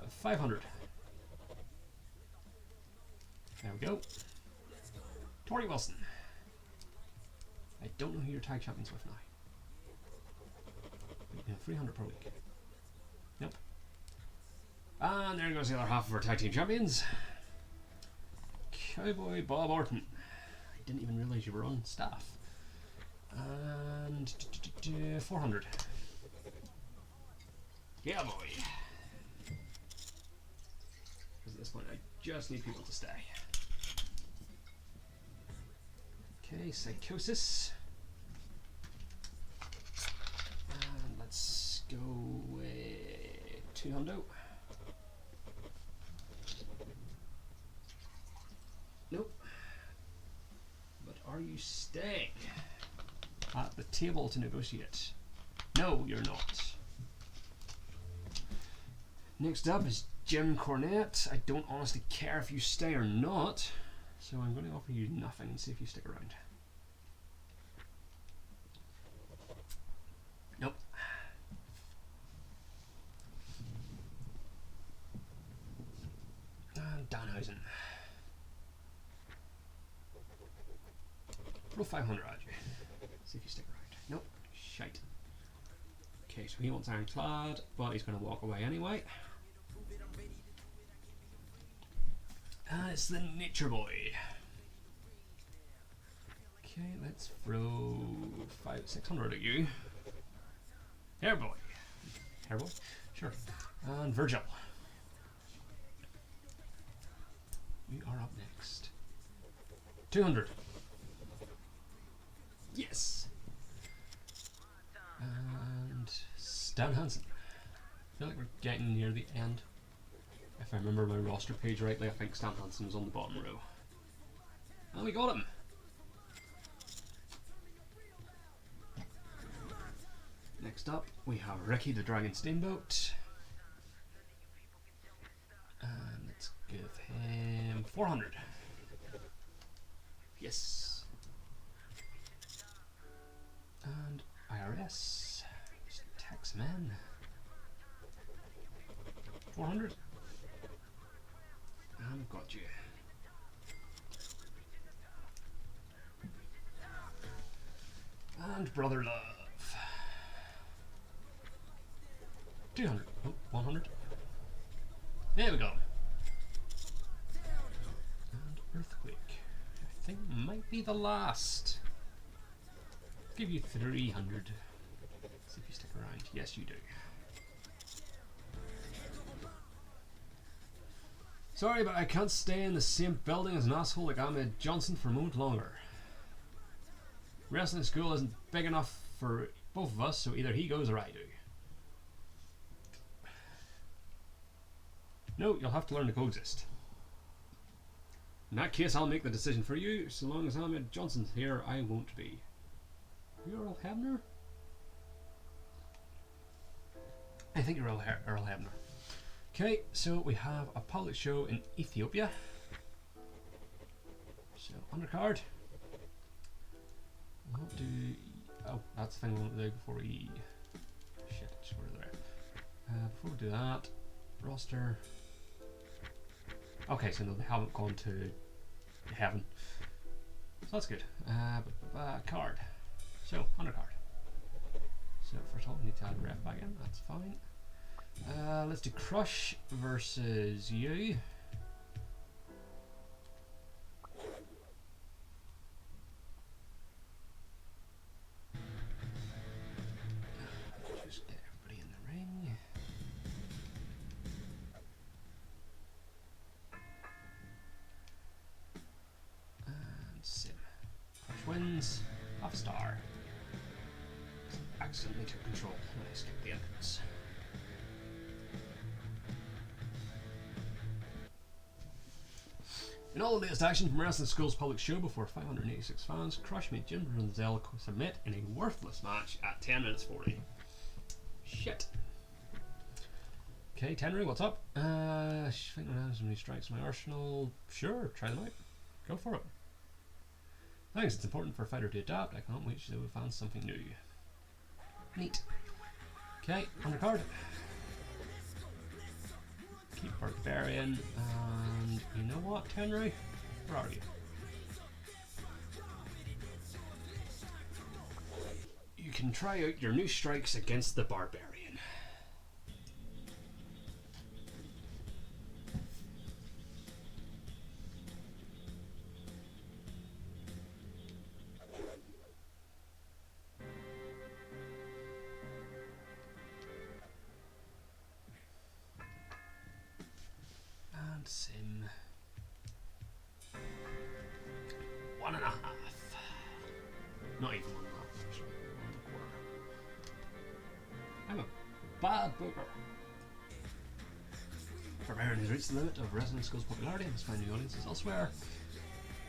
500. There we go. Tori Wilson. I don't know who your tag champion's with now. 300 per week. Yep. And there goes the other half of our tag team champions. Cowboy Bob Orton. I didn't even realise you were on staff. And 400. Yeah, boy. Because at this point, I just need people to stay. Okay, Psychosis. And let's go with 200. Nope. But are you staying at the table to negotiate? No, you're not. Next up is Jim Cornette. I don't honestly care if you stay or not, so I'm going to offer you nothing and see if you stick around. Nope. And Danhausen. Throw 500 at you. See if you stick around. Nope. Shite. Okay, so he wants Ironclad, but he's going to walk away anyway. It's the Nature Boy. Okay, let's throw 600 at you. Hair Boy. Hair Boy? Sure. And Virgil. You are up next. 200. Yes. And Stan Hansen. I feel like we're getting near the end. If I remember my roster page rightly, I think Stan Hansen was on the bottom row. And we got him! Next up, we have Ricky the Dragon Steamboat. And let's give him 400. Yes. And IRS. Taxman. 400. And I've got you. And Brother Love. 200. Oh, 100. There we go. And Earthquake. I think might be the last. Give you 300. See if you stick around. Yes, you do. Sorry, but I can't stay in the same building as an asshole like Ahmed Johnson for a moment longer. Wrestling school isn't big enough for both of us, so either he goes or I do. No, you'll have to learn to coexist. In that case, I'll make the decision for you. So long as Ahmed Johnson's here, I won't be. You Earl Hebner? I think you're Earl Hebner. Okay, so we have a public show in Ethiopia. So, undercard. What do... Oh, that's the thing we want to do before we... Shit, just go to the right. Before we do that, roster... Okay, so no, they haven't gone to heaven. So that's good. Card. So, undercard. So, first of all, we need to add ref back in. That's fine. Let's do Crush versus you. Just get everybody in the ring. And Sim. Crush wins. Half a star. Accidentally took control when I skipped the entrance. In all the latest action from Wrestling School's public show before 586 fans, Crush made Jim Brunzell submit in a worthless match at 10 minutes 40. Shit. Okay, Tenry, what's up? I think when has many strikes in my arsenal. Sure, try them out. Go for it. Thanks, it's important for a fighter to adapt. I can't wait to show the fans something new. Neat. Okay, undercard. Keep Barbarian, and you know what, Tenry? Where are you? You can try out your new strikes against the Barbarian. Sim. 1.5. Not even 1.5, actually. 1.25. I'm a bad booker. Barbarian has reached the limit of Wrestling School's popularity and has found new audiences elsewhere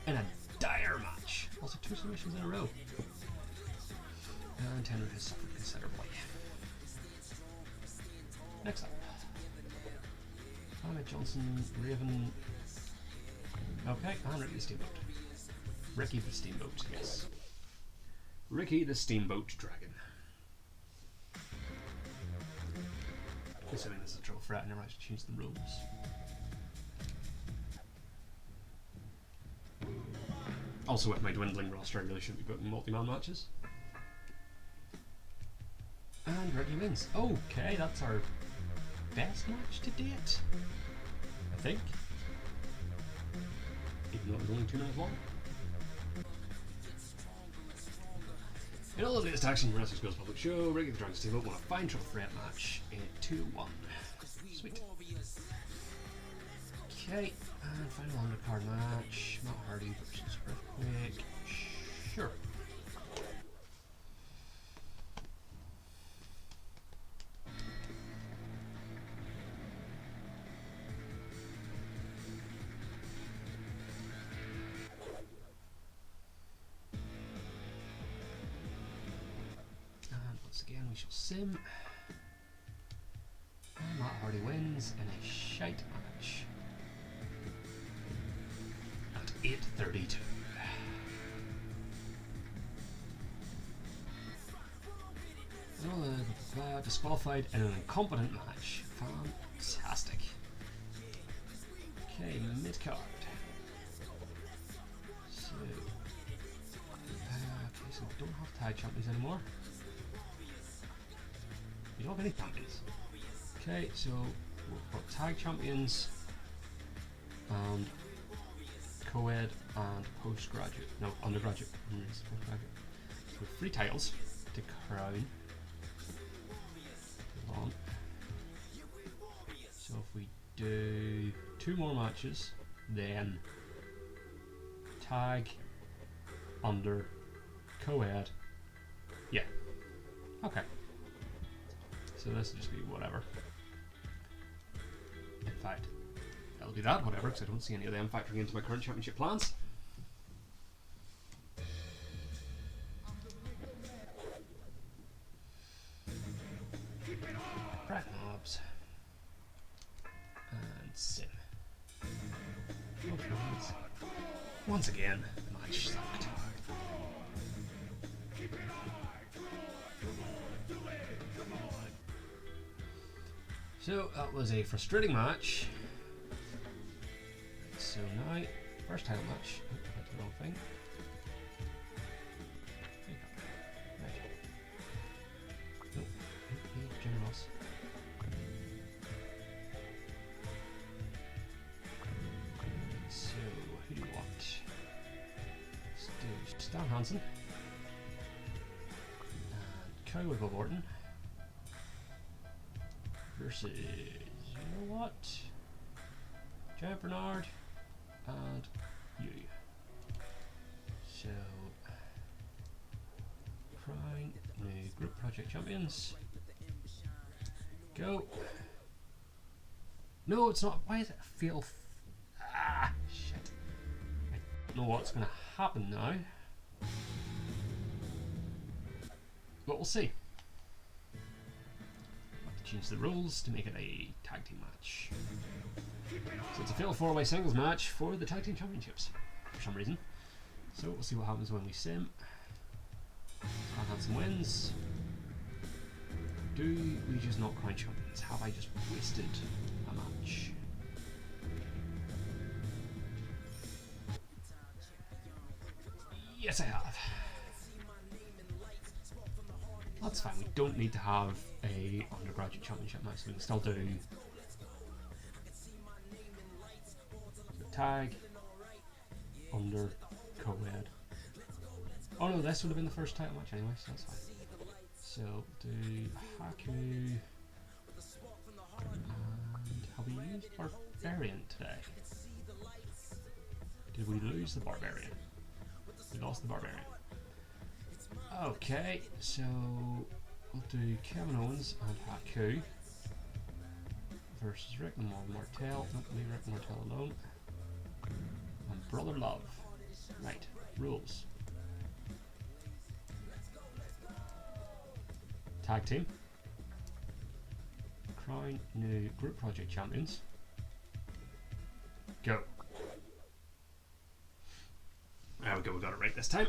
in a dire match. Also 2 submissions in a row. And Tenry has suffered considerably. Next up. Ahmed Johnson, Raven. Okay, and Ricky the Steamboat. Ricky the Steamboat, yes. Ricky the Steamboat Dragon. Assuming this is a triple threat, I never actually changed the rules. Also, with my dwindling roster, I really shouldn't be booking multi-man matches. And Ricky wins. Okay, that's our best match to date, I think. Even though it was only 2 minutes long. In all of the latest action from Wrestling School's public show, Ricky the Dragon Steamboat won a fine triple threat match in 2-1. Sweet. Okay, and final undercard match. Matt Hardy versus Earthquake. Sure. Again, we shall sim. And Matt Hardy wins in a shite match at 8:32. Disqualified in an incompetent match. Fantastic. Okay, mid card. So, so we don't have tag champions anymore. You don't have any champions. Okay, so we've got tag champions and co-ed and postgraduate. No, undergraduate. Postgraduate. So 3 titles to crown. Hold on. So if we do 2 more matches, then tag, under, co-ed. Yeah. Okay. So this will just be whatever. In fact, I'll do that, whatever, because I don't see any of them factoring into my current championship plans. Crack mobs. And sim. Once again, the match sucked. So that was a frustrating match. So now, first title match. Oh, I went to the wrong thing. Right. Nope. Generals. So, who do you want? Let's do Stan Hansen. And Cow with Bob Orton. Versus, you know what? Giant Bernard and you. So, Crown new group project champions. Go. No, it's not. Why does it feel? Shit. I don't know what's going to happen now. But we'll see. Change the rules to make it a tag team match. So it's a fatal 4-way singles match for the tag team championships for some reason. So we'll see what happens when we sim. Stan Hansen wins. Do we just not crown champions? Have I just wasted a match? Yes, I have. That's fine, we don't need to have a undergraduate championship match, so we can still do the tag, under, co-ed. Oh no, this would have been the first title match anyway, so that's fine. So do Haku, and have we used Barbarian today? Did we lose the Barbarian? We lost the Barbarian. Okay, so we'll do Kevin Owens and Haku versus Rick and Martel. Nope, leave Rick and Martel alone. And Brother Love. Right, rules. Tag team. Crown new group project champions. Go. There we go, we got it right this time.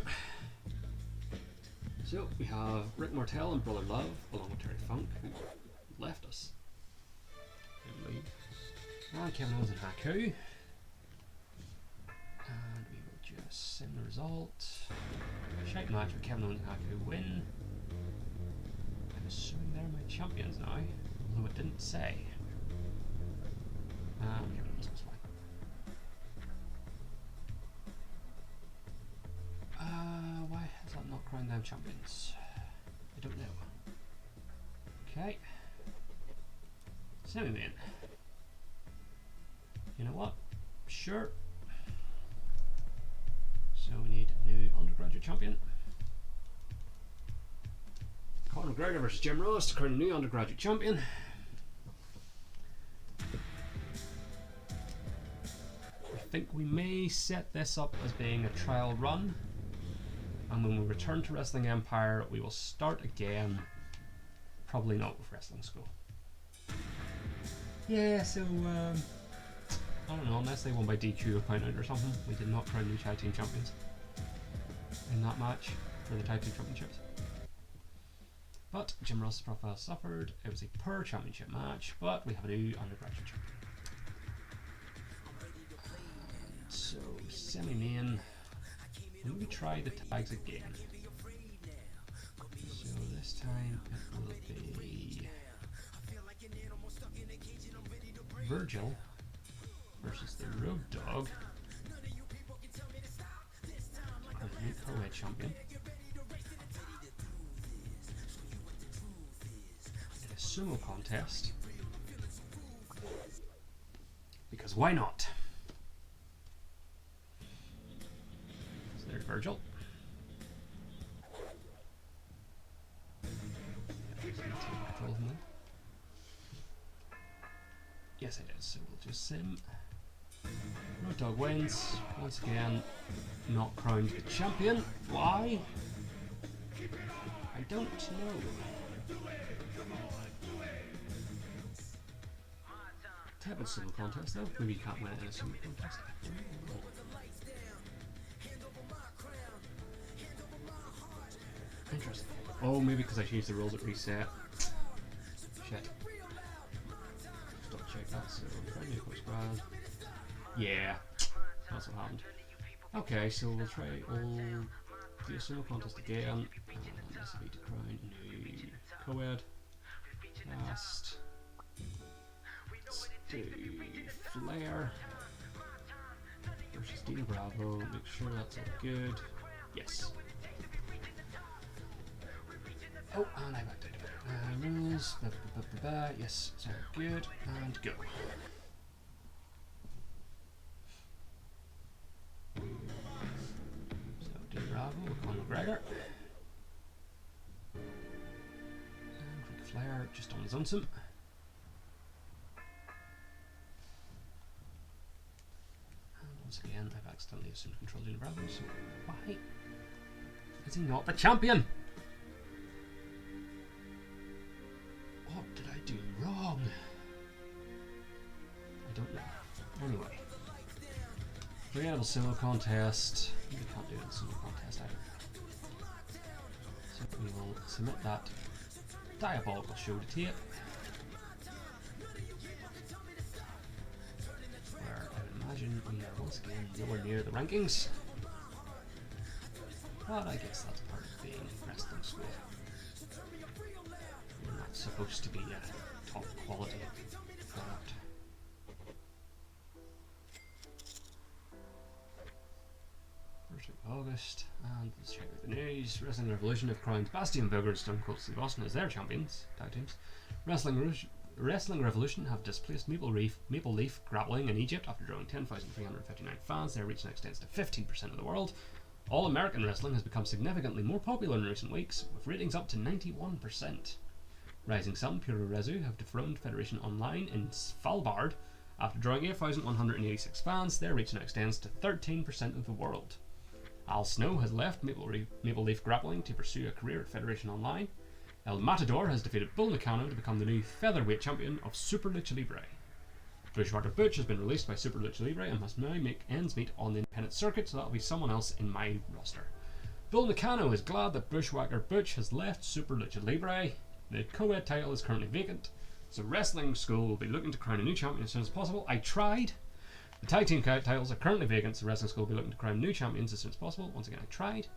So we have Rick Martel and Brother Love, along with Terry Funk, who left us. And Kevin Owens and Haku. And we will just sim the result. Shite match with Kevin Owens and Haku win. I'm assuming they're my champions now, although it didn't say. Kevin Owens was fine. Why has that not crowned them champions? I don't know. Okay. Semi-main. You know what? Sure. So we need a new undergraduate champion. Conor McGregor versus Jim Ross to crown a new undergraduate champion. I think we may set this up as being a trial run. And when we return to Wrestling Empire, we will start again. Probably not with Wrestling School. Yeah, so, I don't know, unless they won by DQ or count out or something. We did not crown new tag team champions in that match for the tag team championships. But Jim Ross's profile suffered. It was a per championship match, but we have a new undergraduate champion. And so, semi-main. Let me try the tags again. So this time it will be Virgil versus the Road Dogg, our new co-ed champion, in a sumo contest. Because why not? There's Virgil. Yes, I did. So we'll just sim. Road Dogg wins. Once again, not crowned the champion. Why? I don't know. Type of single contest though. Maybe you can't win it in a single contest. Interesting. Oh, maybe because I changed the rules at reset. Shit. Just double check that. So, friendly coach Brad. Yeah, that's what happened. Okay, so we'll try. We'll do a single contest again. And this will be to crown new co-ed. Last. Let's do Flair versus Dino Bravo. Make sure that's all good. Yes. Oh, and I backed out. Rules. Yes, it's all good. And go. So, Dino Bravo with Conor McGregor. And Ric Flair just on his lonesome. Once again, I've accidentally assumed control of Dino Bravo, so why is he not the champion? What did I do wrong? I don't know. Anyway. Forgettable solo contest. We can't do it in solo contest either. So we will submit that diabolical show to tape. Imagine we are once again nowhere near the rankings. But I guess that's part of being wrestling school. You're not supposed to be a top quality product. First week of August, and let's check out the news. Wrestling Revolution have crowned Bastion Booger and Stone Cold Steve Austin as their champions, tag teams. Wrestling Revolution have displaced Maple Leaf Grappling in Egypt after drawing 10,359 fans. Their reach now extends to 15% of the world. All American Wrestling has become significantly more popular in recent weeks, with ratings up to 91%. Rising Sun Puro Rezu have dethroned Federation Online in Svalbard after drawing 8,186 fans. Their reach now extends to 13% of the world. Al Snow has left Maple Leaf Grappling to pursue a career at Federation Online. El Matador has defeated Bull Nakano to become the new featherweight champion of Super Lucha Libre. Bushwhacker Butch has been released by Super Lucha Libre and must now make ends meet on the independent circuit, so that'll be someone else in my roster. Bull Nakano is glad that Bushwhacker Butch has left Super Lucha Libre. The co-ed title is currently vacant, so Wrestling School will be looking to crown a new champion as soon as possible. I tried. The tag team titles are currently vacant, so Wrestling School will be looking to crown new champions as soon as possible. Once again, I tried.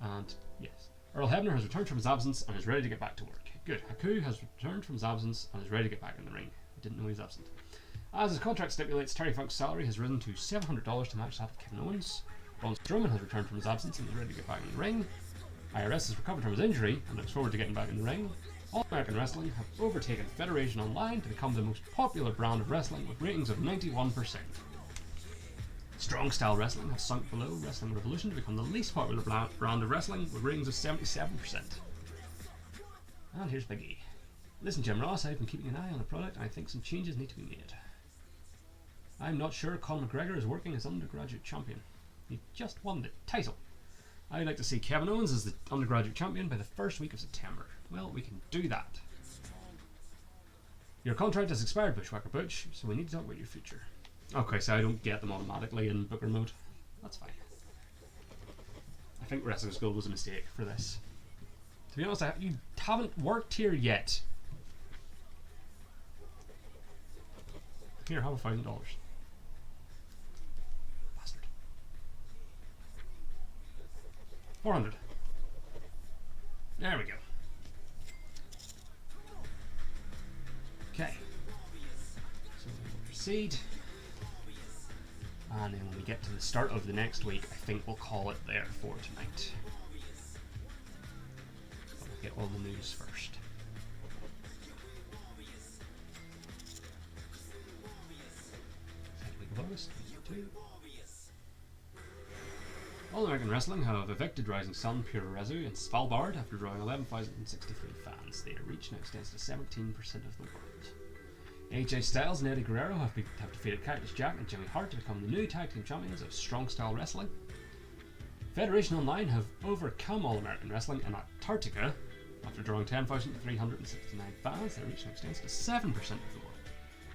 And yes. Earl Hebner has returned from his absence and is ready to get back to work. Good. Haku has returned from his absence and is ready to get back in the ring. I didn't know he was absent. As his contract stipulates, Terry Funk's salary has risen to $700 to match that of Kevin Owens. Braun Strowman has returned from his absence and is ready to get back in the ring. IRS has recovered from his injury and looks forward to getting back in the ring. All American Wrestling have overtaken Federation Online to become the most popular brand of wrestling with ratings of 91%. Strong Style Wrestling have sunk below Wrestling Revolution to become the least popular brand of wrestling with ratings of 77%. And here's Big E. Listen, Jim Ross, I've been keeping an eye on the product and I think some changes need to be made. I'm not sure Conor McGregor is working as undergraduate champion. He just won the title. I'd like to see Kevin Owens as the undergraduate champion by the first week of September. Well, we can do that. Your contract has expired, Bushwhacker Butch, so we need to talk about your future. Okay, so I don't get them automatically in Booker mode. That's fine. I think Wrestling School was a mistake for this. To be honest, you haven't worked here yet. Here, have $1,000. Bastard. 400. There we go. Okay. So we'll proceed. And then when we get to the start of the next week, I think we'll call it there for tonight. But we'll get all the news first. Second week of August, 2. All American Wrestling have evicted Rising Sun Puro Rezu in Svalbard after drawing 11,063 fans. Their reach now extends to 17% of the world. AJ Styles and Eddie Guerrero have defeated Cactus Jack and Jimmy Hart to become the new tag team champions of Strong Style Wrestling. Federation Online have overcome All American Wrestling in Antarctica. After drawing 10,369 fans, their reach now extends to 7% of the world.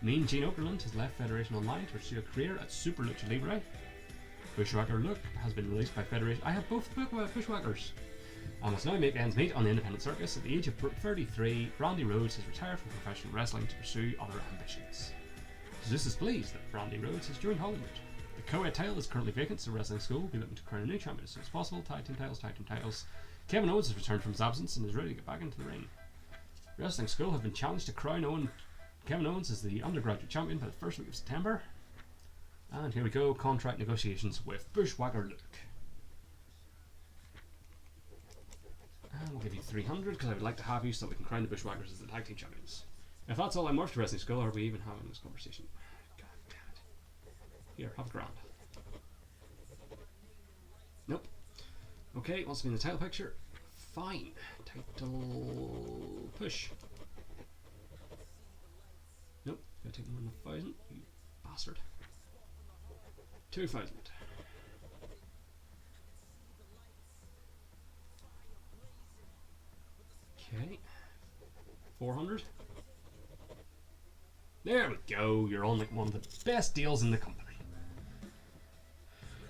Mean Gene Okerlund has left Federation Online to pursue a career at Super Lucha Libre. Bushwhacker Look has been released by Federation. I have both Bushwhackers. And must now make ends meet on the independent circus. At the age of 33, Brandy Rhodes has retired from professional wrestling to pursue other ambitions. Zeus is pleased that Brandy Rhodes has joined Hollywood. The co-ed title is currently vacant, so Wrestling School will be looking to crown a new champion as soon as possible. Tag team titles. Kevin Owens has returned from his absence and is ready to get back into the ring. Wrestling School have been challenged to crown Kevin Owens as the undergraduate champion by the first week of September. And here we go, contract negotiations with Bushwhacker Luke. And we'll give you 300 because I would like to have you so that we can crown the Bushwhackers as the tag team champions. If that's all I'm worth to Wrestling School, are we even having this conversation? God damn it. Here, have a grand. Nope. Okay, wants to be in the title picture. Fine. Title push. Nope, gotta take more than 1,000, you bastard. 2,000. Okay. 400. There we go. You're on like one of the best deals in the company.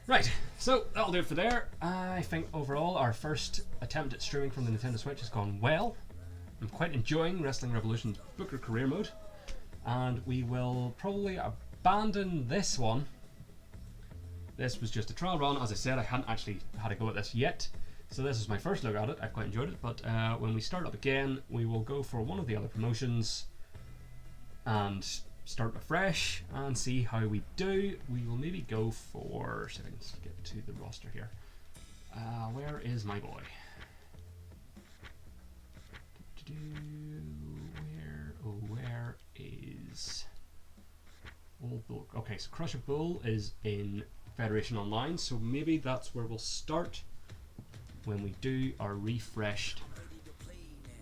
Right, so that'll do it for there. I think overall our first attempt at streaming from the Nintendo Switch has gone well. I'm quite enjoying Wrestling Revolution's Booker Career Mode, and we will probably abandon this one. This was just a trial run. As I said, I hadn't actually had a go at this yet, so this is my first look at it. I quite enjoyed it, but when we start up again, we will go for one of the other promotions and start afresh and see how we do. We will maybe go for, so I can get to the roster here. Where is my boy? Where is Old Bull? Okay, so Crusher Bull is in Federation Online, so maybe that's where we'll start when we do our refreshed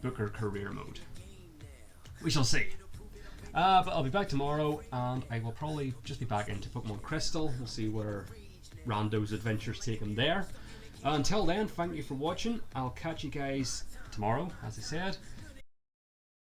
Booker Career Mode. We shall see. But I'll be back tomorrow, and I will probably just be back into Pokemon Crystal. We'll see where Rando's adventures take him there. Until then, thank you for watching. I'll catch you guys tomorrow, as I said.